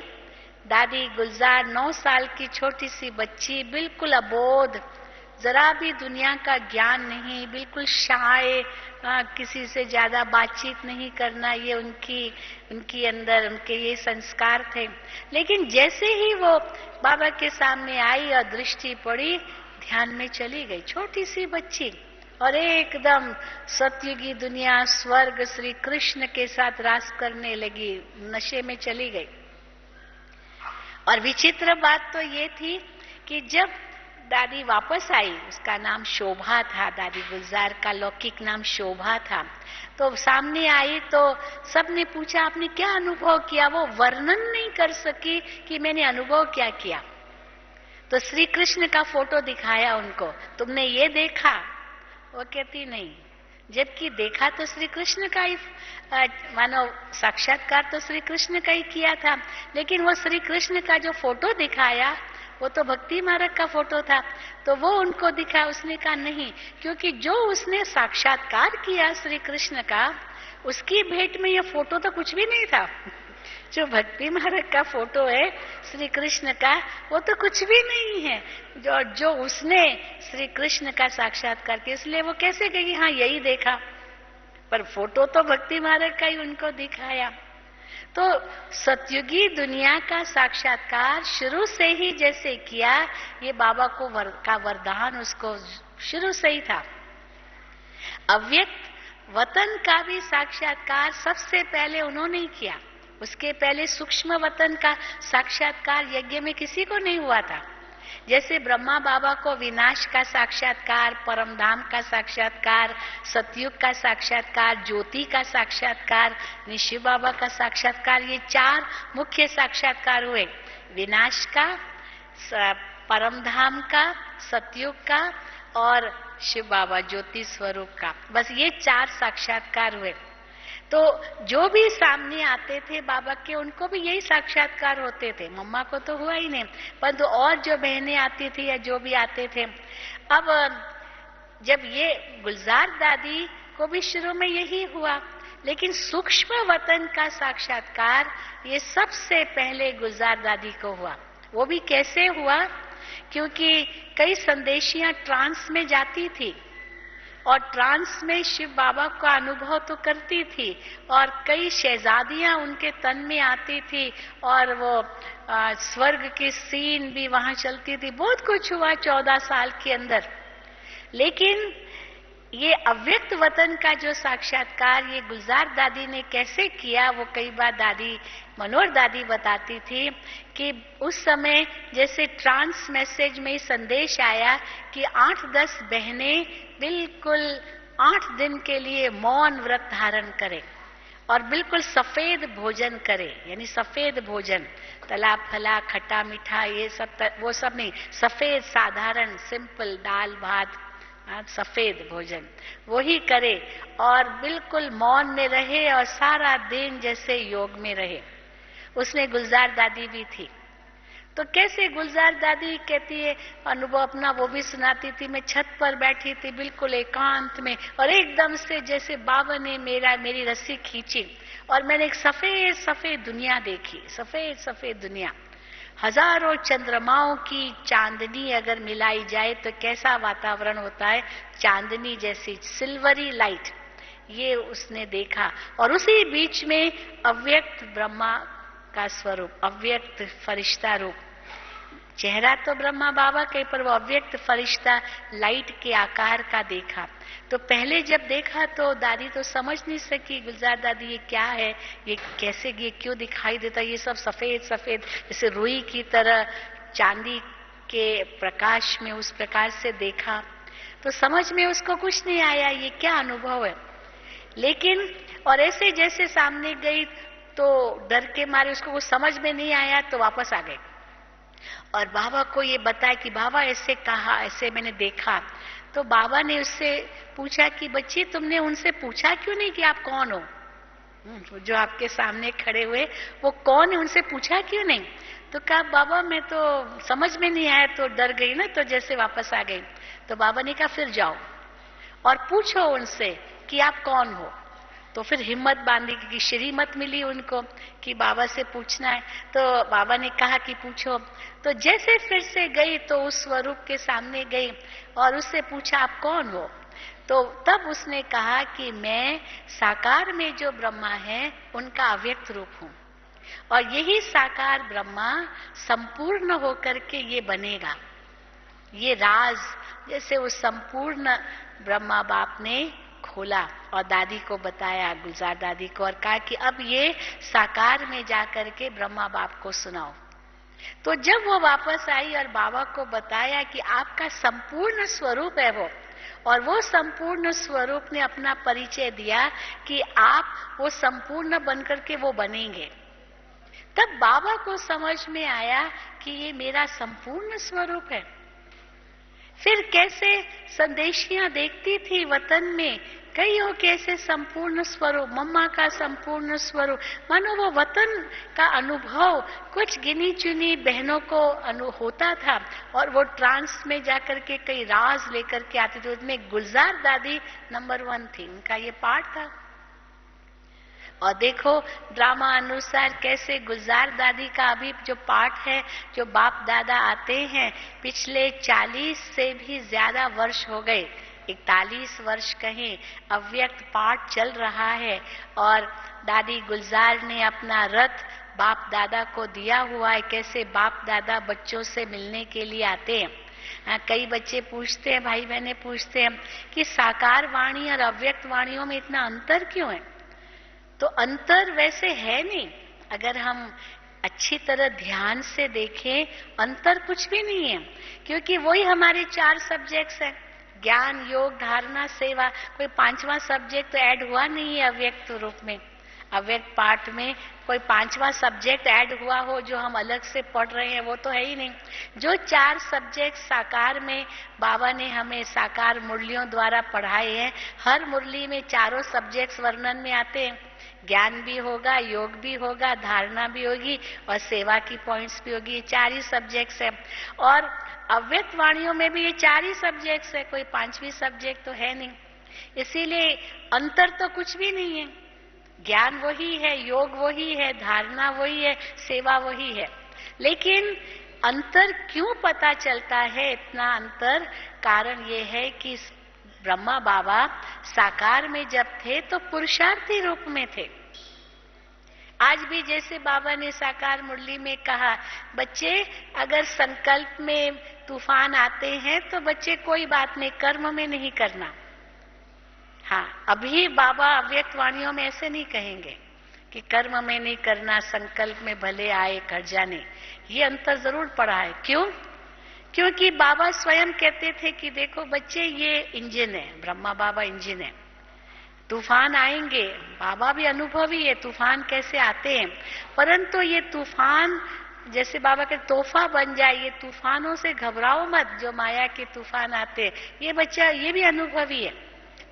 दादी गुलजार 9 साल की छोटी सी बच्ची, बिल्कुल अबोध, जरा भी दुनिया का ज्ञान नहीं, बिल्कुल शाय, किसी से ज्यादा बातचीत नहीं करना, ये उनकी अंदर उनके ये संस्कार थे। लेकिन जैसे ही वो बाबा के सामने आई और दृष्टि पड़ी, ध्यान में चली गई, छोटी सी बच्ची, और एकदम सतयुगी दुनिया, स्वर्ग, श्री कृष्ण के साथ रास करने लगी, नशे में चली गई। और विचित्र बात तो ये थी कि जब दादी वापस आई, उसका नाम शोभा था, दादी गुलजार का लौकिक नाम शोभा था, तो सामने आई तो सबने पूछा आपने क्या अनुभव किया। वो वर्णन नहीं कर सकी कि मैंने अनुभव क्या किया। तो श्री कृष्ण का फोटो दिखाया उनको, तुमने ये देखा? वो कहती नहीं, जबकि देखा तो श्री कृष्ण का ही, मानो साक्षात्कार तो श्री कृष्ण का ही किया था, लेकिन वो श्री कृष्ण का जो फोटो दिखाया वो तो भक्ति मार्ग का फोटो था। तो वो उनको दिखा, उसने कहा नहीं, क्योंकि जो उसने साक्षात्कार किया श्री कृष्ण का, उसकी भेंट में ये फोटो तो कुछ भी नहीं था। जो भक्ति मार्ग का फोटो है श्री कृष्ण का, वो तो कुछ भी नहीं है जो उसने श्री कृष्ण का साक्षात्कार किया। इसलिए वो कैसे कहेगी हाँ यही देखा, पर फोटो तो भक्ति मार्ग का ही उनको दिखाया। तो सतयुगी दुनिया का साक्षात्कार शुरू से ही जैसे किया, ये बाबा को का वरदान उसको शुरू से ही था। अव्यक्त वतन का भी साक्षात्कार सबसे पहले उन्होंने ही किया। उसके पहले सूक्ष्म वतन का साक्षात्कार यज्ञ में किसी को नहीं हुआ था। जैसे ब्रह्मा बाबा को विनाश का साक्षात्कार, परमधाम का साक्षात्कार, सतयुग का साक्षात्कार, ज्योति का साक्षात्कार, शिव बाबा का साक्षात्कार, ये 4 मुख्य साक्षात्कार हुए। विनाश का, परमधाम का, सतयुग का और शिव बाबा ज्योति स्वरूप का, बस ये 4 साक्षात्कार हुए। तो जो भी सामने आते थे बाबा के, उनको भी यही साक्षात्कार होते थे। मम्मा को तो हुआ ही नहीं, परंतु और जो बहनें आती थी या जो भी आते थे। अब जब ये गुलजार दादी को भी शुरू में यही हुआ, लेकिन सूक्ष्म वतन का साक्षात्कार ये सबसे पहले गुलजार दादी को हुआ। वो भी कैसे हुआ? क्योंकि कई संदेशियां ट्रांस में जाती थी और ट्रांस में शिव बाबा का अनुभव तो करती थी, और कई शहजादियां उनके तन में आती थी, और वो स्वर्ग की सीन भी वहां चलती थी। बहुत कुछ हुआ 14 साल के अंदर। लेकिन ये अव्यक्त वतन का जो साक्षात्कार ये गुलजार दादी ने कैसे किया, वो कई बार दादी मनोहर दादी बताती थी कि उस समय जैसे ट्रांस मैसेज में संदेश आया कि 8-10 बहनें बिल्कुल 8 दिन के लिए मौन व्रत धारण करें और बिल्कुल सफेद भोजन करें, यानी सफेद भोजन, तला फला खट्टा मीठा ये सब, वो सब नहीं, सफेद साधारण सिंपल दाल भात सफेद भोजन वही करे, और बिल्कुल मौन में रहे और सारा दिन जैसे योग में रहे। उसमें गुलजार दादी भी थी। तो कैसे गुलजार दादी कहती है अनुभव अपना वो भी सुनाती थी। मैं छत पर बैठी थी बिल्कुल एकांत में, और एकदम से जैसे बाबा ने मेरी रस्सी खींची और मैंने एक सफेद सफेद दुनिया देखी, सफेद सफेद दुनिया। हजारों चंद्रमाओं की चांदनी अगर मिलाई जाए तो कैसा वातावरण होता है, चांदनी जैसी सिल्वरी लाइट, ये उसने देखा। और उसी बीच में अव्यक्त ब्रह्मा का स्वरूप, अव्यक्त फरिश्ता रूप। चेहरा तो ब्रह्मा बाबा के, पर वो अव्यक्त फरिश्ता लाइट के आकार का देखा। तो पहले जब देखा तो दादी तो समझ नहीं सकी, गुलजार दादी ये क्या है, ये कैसे, ये क्यों दिखाई देता, ये सब सफेद सफेद जैसे रुई की तरह चांदी के प्रकाश में उस प्रकार से देखा। तो समझ में उसको कुछ नहीं आया, ये क्या अनुभव है। लेकिन और ऐसे जैसे सामने गई तो डर के मारे उसको कुछ समझ में नहीं आया, तो वापस आ गई और बाबा को ये बताया कि बाबा ऐसे कहा, ऐसे मैंने देखा। तो बाबा ने उससे पूछा कि बच्ची तुमने उनसे पूछा क्यों नहीं कि आप कौन हो, जो आपके सामने खड़े हुए वो कौन है, उनसे पूछा क्यों नहीं। तो कहा बाबा मैं तो समझ में नहीं आया, तो डर गई ना, तो जैसे वापस आ गई। तो बाबा ने कहा फिर जाओ और पूछो उनसे कि आप कौन हो। तो फिर हिम्मत बांधी, क्योंकि श्रीमत मिली उनको कि बाबा से पूछना है। तो बाबा ने कहा कि पूछो। तो जैसे फिर से गई तो उस स्वरूप के सामने गई और उससे पूछा आप कौन हो। तो तब उसने कहा कि मैं साकार में जो ब्रह्मा है उनका अव्यक्त रूप हूं, और यही साकार ब्रह्मा संपूर्ण होकर के ये बनेगा। ये राज जैसे उस संपूर्ण ब्रह्मा बाप ने खोला और दादी को बताया, गुलजार दादी को, और कहा कि अब ये साकार में जाकर के ब्रह्मा बाप को सुनाओ। तो जब वो वापस आई और बाबा को बताया कि आपका संपूर्ण स्वरूप है वो, और वो संपूर्ण स्वरूप ने अपना परिचय दिया कि आप वो संपूर्ण बनकर के वो बनेंगे, तब बाबा को समझ में आया कि ये मेरा संपूर्ण स्वरूप है। फिर कैसे संदेशियां देखती थी वतन में, कईयों कैसे संपूर्ण स्वरूप, मम्मा का संपूर्ण स्वरूप, मानो वो वतन का अनुभव कुछ गिनी चुनी बहनों को होता था, और वो ट्रांस में जाकर के कई राज लेकर के आती थी। उसमें गुलजार दादी नंबर 1 थी, उनका ये पार्ट था। और देखो ड्रामा अनुसार कैसे गुलजार दादी का अभी जो पाठ है, जो बाप दादा आते हैं, पिछले 40 से भी ज्यादा वर्ष हो गए, 41 वर्ष कहें, अव्यक्त पाठ चल रहा है। और दादी गुलजार ने अपना रथ बाप दादा को दिया हुआ है। कैसे बाप दादा बच्चों से मिलने के लिए आते हैं। कई बच्चे पूछते हैं, भाई बहने पूछते हैं कि साकार वाणी और अव्यक्त वाणियों में इतना अंतर क्यों है। तो अंतर वैसे है नहीं, अगर हम अच्छी तरह ध्यान से देखें अंतर कुछ भी नहीं है, क्योंकि वही हमारे 4 सब्जेक्ट्स हैं, ज्ञान योग धारणा सेवा। कोई 5वां सब्जेक्ट तो ऐड हुआ नहीं है अव्यक्त रूप में। अव्यक्त पाठ में कोई 5वां सब्जेक्ट ऐड हुआ हो जो हम अलग से पढ़ रहे हैं, वो तो है ही नहीं। जो 4 सब्जेक्ट साकार में बाबा ने हमें साकार मुरलियों द्वारा पढ़ाए हैं, हर मुरली में चारों सब्जेक्ट्स वर्णन में आते हैं। ज्ञान भी होगा, योग भी होगा, धारणा भी होगी और सेवा की पॉइंट्स भी होगी। ये 4 ही सब्जेक्ट्स है। और अव्यक्त वाणियों में भी ये 4 ही सब्जेक्ट्स है, कोई 5वीं सब्जेक्ट तो है नहीं। इसीलिए अंतर तो कुछ भी नहीं है। ज्ञान वही है, योग वही है, धारणा वही है, सेवा वही है। लेकिन अंतर क्यों पता चलता है, इतना अंतर? कारण ये है कि ब्रह्मा बाबा साकार में जब थे तो पुरुषार्थी रूप में थे। आज भी जैसे बाबा ने साकार मुरली में कहा, बच्चे अगर संकल्प में तूफान आते हैं तो बच्चे कोई बात नहीं, कर्म में नहीं करना। हाँ, अभी बाबा अव्यक्त वाणियों में ऐसे नहीं कहेंगे कि कर्म में नहीं करना, संकल्प में भले आए कर जाने। ये अंतर जरूर पड़ा है। क्यों? क्योंकि बाबा स्वयं कहते थे कि देखो बच्चे, ये इंजन है, ब्रह्मा बाबा इंजन है, तूफान आएंगे। बाबा भी अनुभवी है, तूफान कैसे आते हैं, परंतु ये तूफान जैसे बाबा के तोहफा बन जाए। ये तूफानों से घबराओ मत, जो माया के तूफान आते हैं। ये बच्चा ये भी अनुभवी है।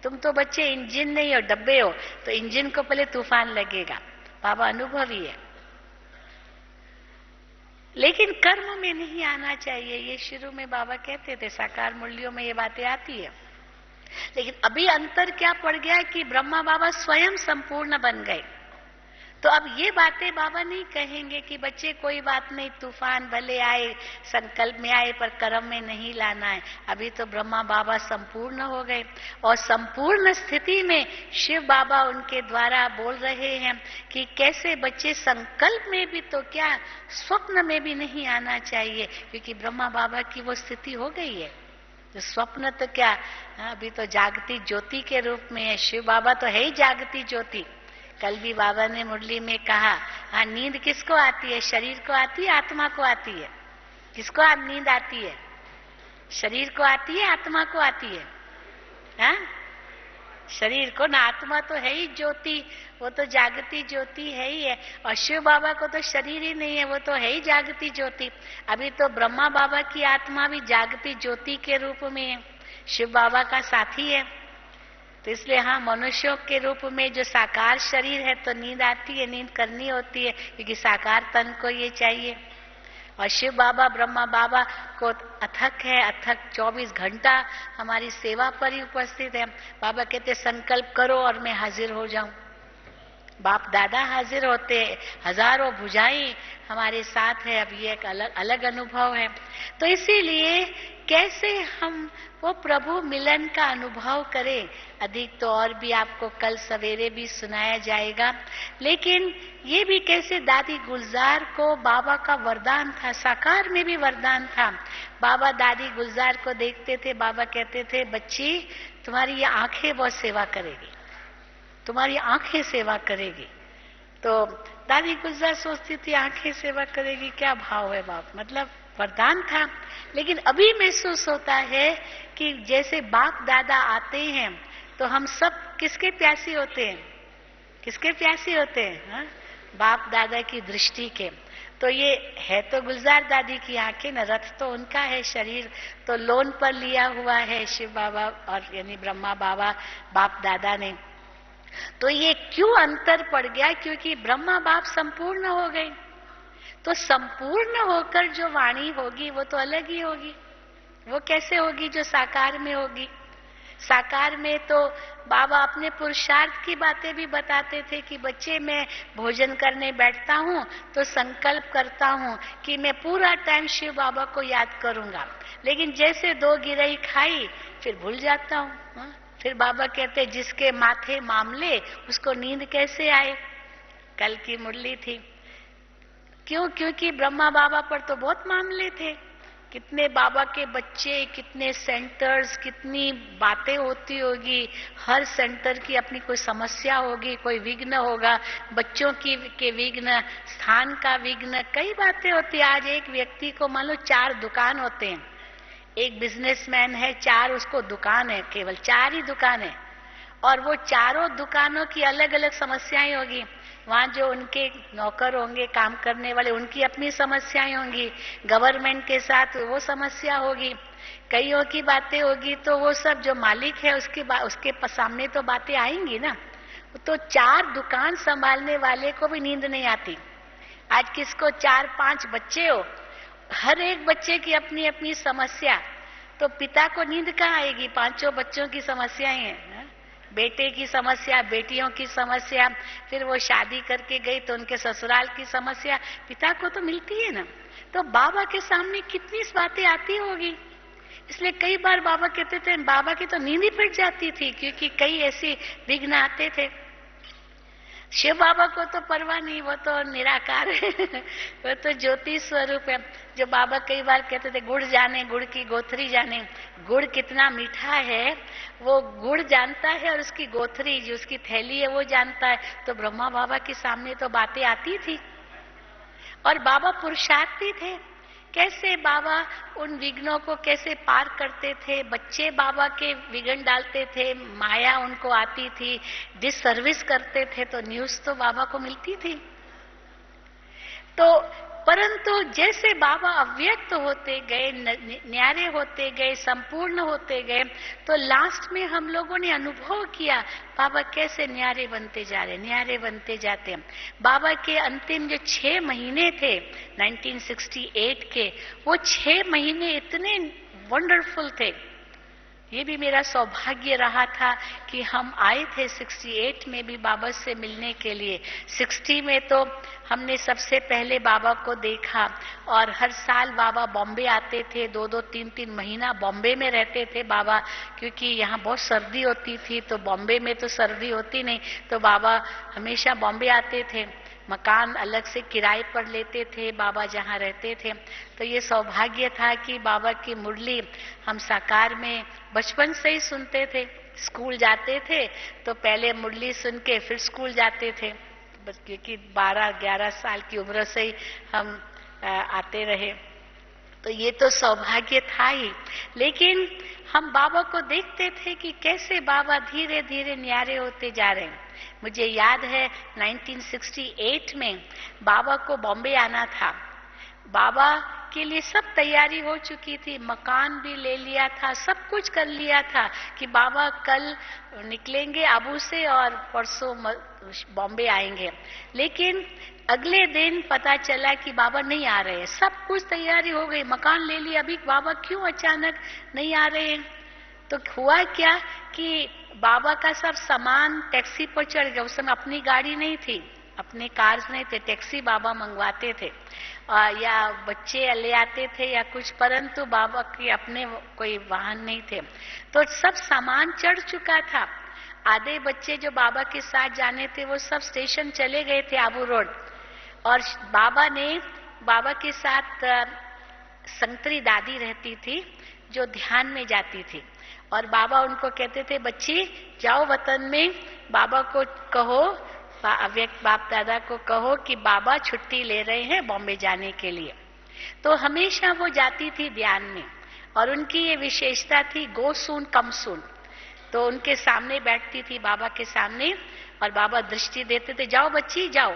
तुम तो बच्चे इंजन नहीं हो, डब्बे हो, तो इंजन को पहले तूफान लगेगा। बाबा अनुभवी है। लेकिन कर्म में नहीं आना चाहिए, ये शुरू में बाबा कहते थे, साकार मुरलियों में ये बातें आती है। लेकिन अभी अंतर क्या पड़ गया कि ब्रह्मा बाबा स्वयं संपूर्ण बन गए। तो अब ये बातें बाबा नहीं कहेंगे कि बच्चे कोई बात नहीं, तूफान भले आए, संकल्प में आए, पर कर्म में नहीं लाना है। अभी तो ब्रह्मा बाबा संपूर्ण हो गए और संपूर्ण स्थिति में शिव बाबा उनके द्वारा बोल रहे हैं कि कैसे बच्चे संकल्प में भी तो क्या, स्वप्न में भी नहीं आना चाहिए, क्योंकि ब्रह्मा बाबा की वो स्थिति हो गई है। तो स्वप्न तो क्या, अभी तो जागती ज्योति के रूप में है। शिव बाबा तो है ही जागती ज्योति। कल भी बाबा ने मुरली में कहा, हाँ, नींद किसको आती है? शरीर को आती है, आत्मा को आती है? किसको नींद आती है? शरीर को आती है, आत्मा को आती है? हाँ, शरीर को ना, आत्मा तो है ही ज्योति, वो तो जागती ज्योति है ही है। और शिव बाबा को तो शरीर ही नहीं है, वो तो है ही जागती ज्योति। अभी तो ब्रह्मा बाबा की आत्मा भी जागती ज्योति के रूप में है, शिव बाबा का साथी है। तो इसलिए हाँ, मनुष्यों के रूप में जो साकार शरीर है तो नींद आती है, नींद करनी होती है, क्योंकि साकार तन को ये चाहिए। और शिव बाबा, ब्रह्मा बाबा को अथक है, अथक 24 घंटा हमारी सेवा पर ही उपस्थित है। बाबा कहते संकल्प करो और मैं हाजिर हो जाऊं। बाप दादा हाजिर होते, हजारों भुजाएं हमारे साथ है। अब ये एक अलग अलग अनुभव है। तो इसीलिए कैसे हम वो प्रभु मिलन का अनुभव करें, अधिक तो और भी आपको कल सवेरे भी सुनाया जाएगा। लेकिन ये भी कैसे दादी गुलजार को बाबा का वरदान था, साकार में भी वरदान था। बाबा दादी गुलजार को देखते थे, बाबा कहते थे, बच्ची तुम्हारी ये आंखें बहुत सेवा करेगी, तुम्हारी आंखें सेवा करेगी। तो दादी गुलजार सोचती थी आंखें सेवा करेगी, क्या भाव है बाप, मतलब वरदान था। लेकिन अभी महसूस होता है कि जैसे बाप दादा आते हैं तो हम सब किसके प्यासी होते हैं, किसके प्यासी होते हैं? हा? बाप दादा की दृष्टि के। तो ये है तो गुलजार दादी की आंखें न, रथ तो उनका है, शरीर तो लोन पर लिया हुआ है शिव बाबा और यानी ब्रह्मा बाबा, बाप दादा ने। तो ये क्यों अंतर पड़ गया? क्योंकि ब्रह्मा बाप संपूर्ण हो गए। तो संपूर्ण होकर जो वाणी होगी वो तो अलग ही होगी। वो कैसे होगी? जो साकार में होगी। साकार में तो बाबा अपने पुरुषार्थ की बातें भी बताते थे कि बच्चे मैं भोजन करने बैठता हूँ तो संकल्प करता हूँ कि मैं पूरा टाइम शिव बाबा को याद करूंगा, लेकिन जैसे 2 गिरई खाई फिर भूल जाता हूँ। फिर बाबा कहते जिसके माथे मामले उसको नींद कैसे आए। कल की मुरली थी। क्यों? क्योंकि ब्रह्मा बाबा पर तो बहुत मामले थे। कितने बाबा के बच्चे, कितने सेंटर्स, कितनी बातें होती होगी। हर सेंटर की अपनी कोई समस्या होगी, कोई विघ्न होगा, बच्चों की के विघ्न, स्थान का विघ्न, कई बातें होती। आज एक व्यक्ति को मान लो 4 दुकान होते हैं, एक बिजनेसमैन है, 4 उसको दुकान है, केवल 4 ही दुकान है, और वो चारों दुकानों की अलग अलग समस्याएं होगी। वहां जो उनके नौकर होंगे, काम करने वाले, उनकी अपनी समस्याएं होंगी, गवर्नमेंट के साथ वो समस्या होगी, कईयों की बातें होगी। तो वो सब जो मालिक है उसके सामने तो बातें आएंगी ना। तो 4 दुकान संभालने वाले को भी नींद नहीं आती। आज किसको 4-5 बच्चे हो, हर एक बच्चे की अपनी अपनी समस्या, तो पिता को नींद कहाँ आएगी? 5 बच्चों की समस्याएं हैं। बेटे की समस्या, बेटियों की समस्या, फिर वो शादी करके गई तो उनके ससुराल की समस्या, पिता को तो मिलती है ना। तो बाबा के सामने कितनी बातें आती होगी। इसलिए कई बार बाबा कहते थे, बाबा की तो नींद ही फिट जाती थी, क्योंकि कई ऐसे विघ्न आते थे। शिव बाबा को तो परवाह नहीं, वो तो निराकार है वो तो ज्योति स्वरूप है। जो बाबा कई बार कहते थे, गुड़ जाने गुड़ की गोथरी जाने, गुड़ कितना मीठा है वो गुड़ जानता है, और उसकी गोथरी जो उसकी थैली है वो जानता है। तो ब्रह्मा बाबा के सामने तो बातें आती थी। और बाबा पुरुषार्थी थे। कैसे बाबा उन विघ्नों को कैसे पार करते थे। बच्चे बाबा के विघ्न डालते थे, माया उनको आती थी, डिससर्विस करते थे, तो न्यूज तो बाबा को मिलती थी। तो परंतु जैसे बाबा अव्यक्त होते गए, न्यारे होते गए, संपूर्ण होते गए, तो लास्ट में हम लोगों ने अनुभव किया बाबा कैसे न्यारे बनते जा रहे, न्यारे बनते जाते हैं। बाबा के अंतिम जो 6 महीने थे 1968 के, वो 6 महीने इतने वंडरफुल थे। ये भी मेरा सौभाग्य रहा था कि हम आए थे 68 में भी बाबा से मिलने के लिए। 60 में तो हमने सबसे पहले बाबा को देखा, और हर साल बाबा बॉम्बे आते थे, 2-2, 3-3 महीना बॉम्बे में रहते थे बाबा, क्योंकि यहाँ बहुत सर्दी होती थी, तो बॉम्बे में तो सर्दी होती नहीं, तो बाबा हमेशा बॉम्बे आते थे। मकान अलग से किराए पर लेते थे बाबा जहाँ रहते थे। तो ये सौभाग्य था कि बाबा की मुरली हम साकार में बचपन से ही सुनते थे। स्कूल जाते थे तो पहले मुरली सुन के फिर स्कूल जाते थे, क्योंकि 12-11 साल की उम्र से ही हम आते रहे। तो ये तो सौभाग्य था ही, लेकिन हम बाबा को देखते थे कि कैसे बाबा धीरे धीरे न्यारे होते जा रहे हैं। मुझे याद है 1968 में बाबा को बॉम्बे आना था। बाबा के लिए सब तैयारी हो चुकी थी, मकान भी ले लिया था, सब कुछ कर लिया था कि बाबा कल निकलेंगे आबू से और परसों बॉम्बे आएंगे। लेकिन अगले दिन पता चला कि बाबा नहीं आ रहे हैं। सब कुछ तैयारी हो गई, मकान ले लिया, अभी बाबा क्यों अचानक नहीं आ रहे हैं? तो हुआ क्या कि बाबा का सब सामान टैक्सी पर चढ़ गया। उस समय अपनी गाड़ी नहीं थी, अपने कार्स नहीं थे, टैक्सी बाबा मंगवाते थे या बच्चे ले आते थे या कुछ, परंतु बाबा के अपने कोई वाहन नहीं थे। तो सब सामान चढ़ चुका था। आधे बच्चे जो बाबा के साथ जाने थे वो सब स्टेशन चले गए थे आबू रोड, और बाबा के साथ संतरी दादी रहती थी जो ध्यान में जाती थी, और बाबा उनको कहते थे बच्ची जाओ वतन में, बाबा को कहो, अव्यक्त बाप दादा को कहो कि बाबा छुट्टी ले रहे हैं बॉम्बे जाने के लिए। तो हमेशा वो जाती थी ध्यान में, और उनकी ये विशेषता थी गो सून कम सून। तो उनके सामने बैठती थी बाबा के सामने, और बाबा दृष्टि देते थे जाओ बच्ची जाओ,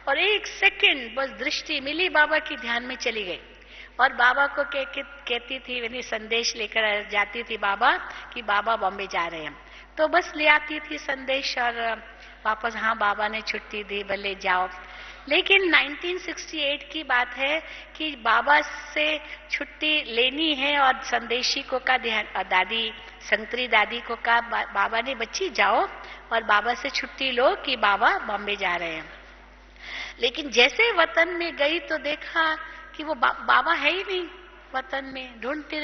और 1 सेकंड बस दृष्टि मिली बाबा की, ध्यान में चली गई। और बाबा को कहती थी, यानी संदेश लेकर जाती थी बाबा कि बाबा बॉम्बे जा रहे हैं। तो बस ले आती थी संदेश और वापस, हाँ बाबा ने छुट्टी दी, भले जाओ। लेकिन 1968 की बात है कि बाबा से छुट्टी लेनी है, और संदेशी को का ध्यान, दादी संतरी दादी को कहा बाबा ने बच्ची जाओ और बाबा से छुट्टी लो कि बाबा बॉम्बे जा रहे हैं। लेकिन जैसे वतन में गई तो देखा कि वो बाबा है ही नहीं वतन में। ढूंढती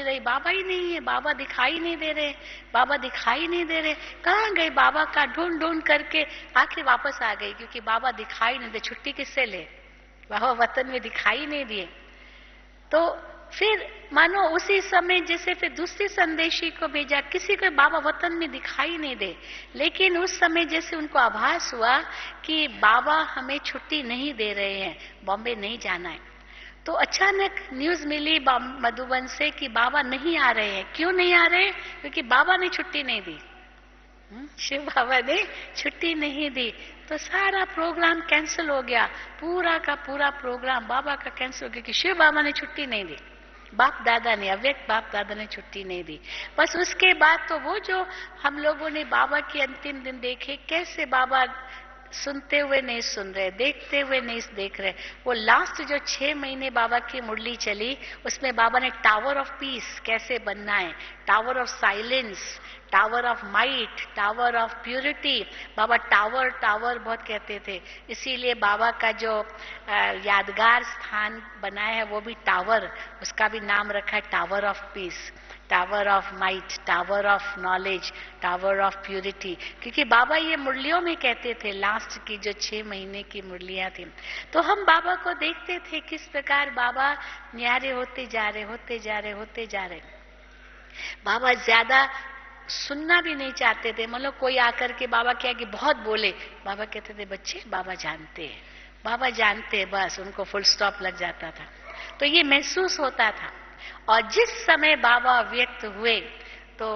रही, बाबा ही नहीं है, बाबा दिखाई नहीं दे रहे, बाबा दिखाई नहीं दे रहे, कहाँ गए बाबा का ढूंढ करके आखिर वापस आ गई, क्योंकि बाबा दिखाई नहीं दे। छुट्टी किससे ले, बाबा वतन में दिखाई नहीं दिए। तो फिर मानो उसी समय जैसे फिर दूसरी संदेशी को भेजा, किसी को बाबा वतन में दिखाई नहीं दे, लेकिन उस समय जैसे उनको आभास हुआ कि बाबा हमें छुट्टी नहीं दे रहे हैं, बॉम्बे नहीं जाना है। तो अचानक न्यूज मिली मधुबन से कि बाबा नहीं आ रहे हैं। क्यों नहीं आ रहे? क्योंकि बाबा ने छुट्टी नहीं दी, शिव बाबा ने छुट्टी नहीं दी। तो सारा प्रोग्राम कैंसिल हो गया, पूरा का पूरा प्रोग्राम बाबा का कैंसिल हो गया कि शिव बाबा ने छुट्टी नहीं दी, बाप दादा ने, अव्यक्त बाप दादा ने छुट्टी नहीं दी। बस उसके बाद तो वो जो हम लोगों ने बाबा के अंतिम दिन देखे, कैसे बाबा सुनते हुए नहीं सुन रहे, देखते हुए नहीं देख रहे। वो लास्ट जो 6 महीने बाबा की मुरली चली, उसमें बाबा ने टावर ऑफ पीस कैसे बनना है, tower of silence, tower of might, tower of purity. Baba tower tower बहुत कहते थे, इसीलिए बाबा का जो यादगार स्थान बनाया है वो भी टावर, उसका भी नाम रखा है tower of peace, tower of might, tower of knowledge, tower of purity. क्योंकि बाबा ये मुरलियों में कहते थे, लास्ट की जो 6 महीने की मुरलियां थी। तो हम बाबा को देखते थे किस प्रकार बाबा न्यारे होते जा रहे। बाबा ज्यादा सुनना भी नहीं चाहते थे। मतलब कोई आकर के बाबा के आगे बहुत बोले, बाबा कहते थे बच्चे बाबा जानते हैं, बाबा जानते हैं, बस उनको फुल स्टॉप लग जाता था। तो ये महसूस होता था। और जिस समय बाबा व्यक्त हुए तो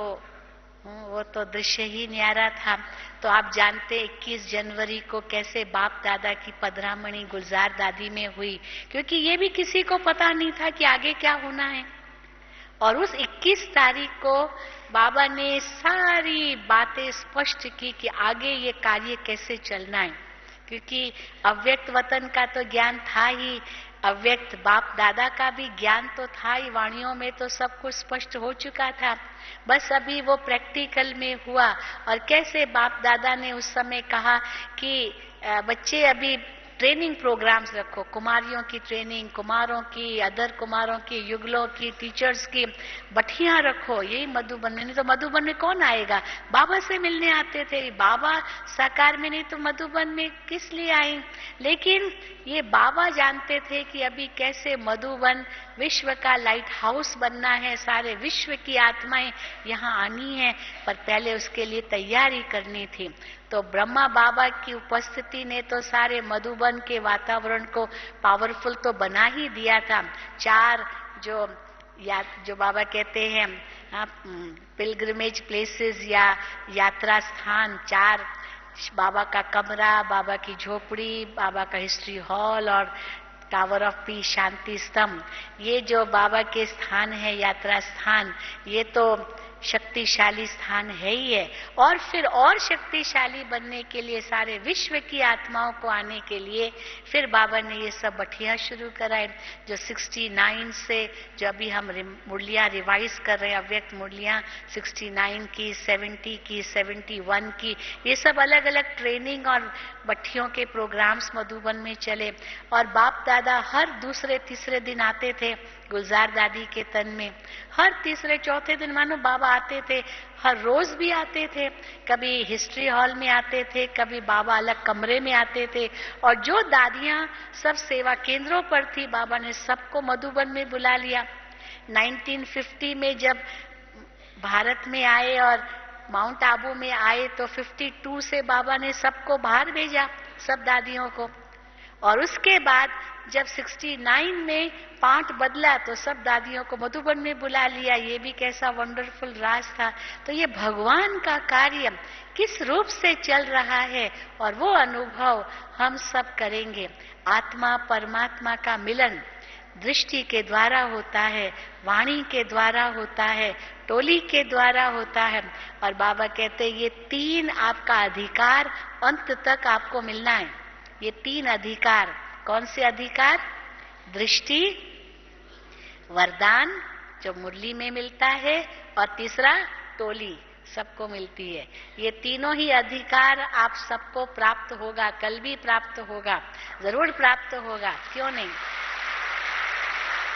वो तो दृश्य ही न्यारा था। तो आप जानते 21 जनवरी को कैसे बाप दादा की पधरामणी गुलजार दादी में हुई, क्योंकि ये भी किसी को पता नहीं था कि आगे क्या होना है। और उस 21 तारीख को बाबा ने सारी बातें स्पष्ट की कि आगे ये कार्य कैसे चलना है, क्योंकि अव्यक्त वतन का तो ज्ञान था ही, अव्यक्त बाप दादा का भी ज्ञान तो था ही, वाणियों में तो सब कुछ स्पष्ट हो चुका था। बस अभी वो प्रैक्टिकल में हुआ। और कैसे बाप दादा ने उस समय कहा कि बच्चे अभी ट्रेनिंग प्रोग्राम्स रखो, कुमारियों की ट्रेनिंग, कुमारों की, अदर कुमारों की, युगलों की, टीचर्स की बठियां रखो, यही मधुबन में। नहीं तो मधुबन में कौन आएगा? बाबा से मिलने आते थे, बाबा साकार में, नहीं तो मधुबन में किस लिए आए? लेकिन ये बाबा जानते थे कि अभी कैसे मधुबन विश्व का लाइट हाउस बनना है, सारे विश्व की आत्माएं यहाँ आनी है, पर पहले उसके लिए तैयारी करनी थी। तो ब्रह्मा बाबा की उपस्थिति ने तो सारे मधुबन के वातावरण को पावरफुल तो बना ही दिया था। 4 जो बाबा कहते हैं पिलग्रिमेज प्लेसेस या यात्रा स्थान, 4 बाबा का कमरा, बाबा की झोपड़ी, बाबा का हिस्ट्री हॉल और टावर ऑफ पीस, शांति स्तंभ, ये जो बाबा के स्थान है, यात्रा स्थान, ये तो शक्तिशाली स्थान है ही है। और फिर और शक्तिशाली बनने के लिए, सारे विश्व की आत्माओं को आने के लिए फिर बाबा ने ये सब बठियां शुरू कराए, जो 69 से, जो अभी हम मुरलियां रिवाइज कर रहे हैं, अव्यक्त मुरलियां 69 की, 70 की, 71 की, ये सब अलग अलग ट्रेनिंग और बठियों के प्रोग्राम्स मधुबन में चले। और बाप दादा हर दूसरे तीसरे दिन आते थे गुलजार दादी के तन में, हर तीसरे चौथे दिन मानो बाबा आते थे, हर रोज भी आते थे, कभी हिस्ट्री हॉल में आते थे, कभी बाबा अलग कमरे में आते थे। और जो दादियां सब सेवा केंद्रों पर थी, बाबा ने सबको मधुबन में बुला लिया। 1950 में जब भारत में आए और माउंट आबू में आए तो 52 से बाबा ने सबको बाहर भेजा, सब दादियों को। और उसके बाद जब 69 में पाठ बदला तो सब दादियों को मधुबन में बुला लिया। ये भी कैसा वंडरफुल राज था। तो ये भगवान का कार्य किस रूप से चल रहा है और वो अनुभव हम सब करेंगे। आत्मा परमात्मा का मिलन दृष्टि के द्वारा होता है, वाणी के द्वारा होता है, टोली के द्वारा होता है। और बाबा कहते हैं ये 3 आपका अधिकार अंत तक आपको मिलना है। ये 3 अधिकार, कौन से अधिकार? दृष्टि, वरदान जो मुरली में मिलता है, और तीसरा टोली सबको मिलती है। ये तीनों ही अधिकार आप सबको प्राप्त होगा, कल भी प्राप्त होगा, जरूर प्राप्त होगा, क्यों नहीं?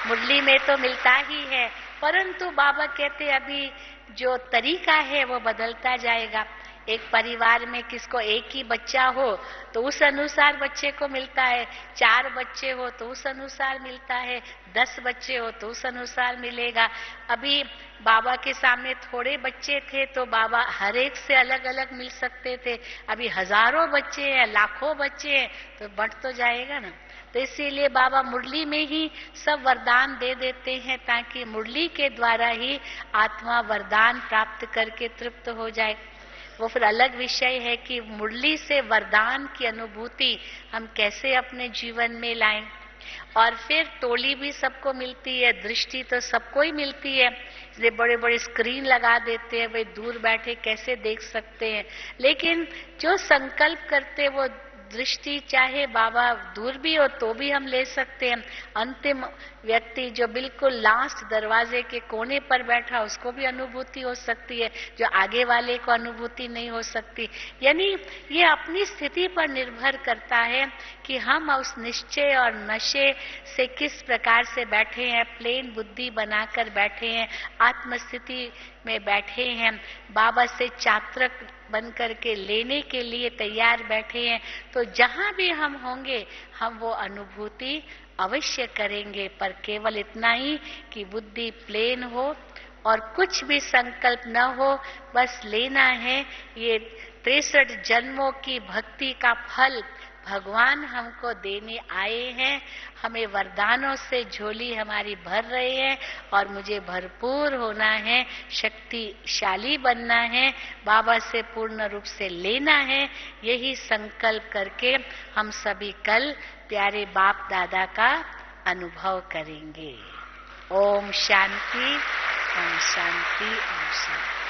मुरली में तो मिलता ही है, परंतु बाबा कहते अभी जो तरीका है वो बदलता जाएगा। एक परिवार में किसको एक ही बच्चा हो तो उस अनुसार बच्चे को मिलता है, 4 बच्चे हो तो उस अनुसार मिलता है, 10 बच्चे हो तो उस अनुसार मिलेगा। अभी बाबा के सामने थोड़े बच्चे थे तो बाबा हर एक से अलग अलग मिल सकते थे। अभी हजारों बच्चे हैं, लाखों बच्चे हैं, तो बढ़ तो जाएगा ना। तो इसीलिए बाबा मुरली में ही सब वरदान दे देते हैं, ताकि मुरली के द्वारा ही आत्मा वरदान प्राप्त करके तृप्त हो जाए। वो फिर अलग विषय है कि मुरली से वरदान की अनुभूति हम कैसे अपने जीवन में लाएं। और फिर टोली भी सबको मिलती है, दृष्टि तो सबको ही मिलती है, इसलिए बड़े बड़े स्क्रीन लगा देते हैं, वे दूर बैठे कैसे देख सकते हैं। लेकिन जो संकल्प करते वो दृष्टि चाहे बाबा दूर भी हो तो भी हम ले सकते हैं। अंतिम व्यक्ति जो बिल्कुल लास्ट दरवाजे के कोने पर बैठा उसको भी अनुभूति हो सकती है, जो आगे वाले को अनुभूति नहीं हो सकती। यानी ये अपनी स्थिति पर निर्भर करता है कि हम उस निश्चय और नशे से किस प्रकार से बैठे हैं, प्लेन बुद्धि बनाकर बैठे हैं, आत्मस्थिति में बैठे हैं, बाबा से चात्रक बन करके लेने के लिए तैयार बैठे हैं। तो जहां भी हम होंगे हम वो अनुभूति अवश्य करेंगे, पर केवल इतना ही कि बुद्धि प्लेन हो और कुछ भी संकल्प न हो, बस लेना है। ये 63 जन्मों की भक्ति का फल भगवान हमको देने आए हैं, हमें वरदानों से झोली हमारी भर रहे हैं और मुझे भरपूर होना है, शक्तिशाली बनना है, बाबा से पूर्ण रूप से लेना है। यही संकल्प करके हम सभी कल प्यारे बाप दादा का अनुभव करेंगे। ओम शांति, ओम शांति, ओम शांति।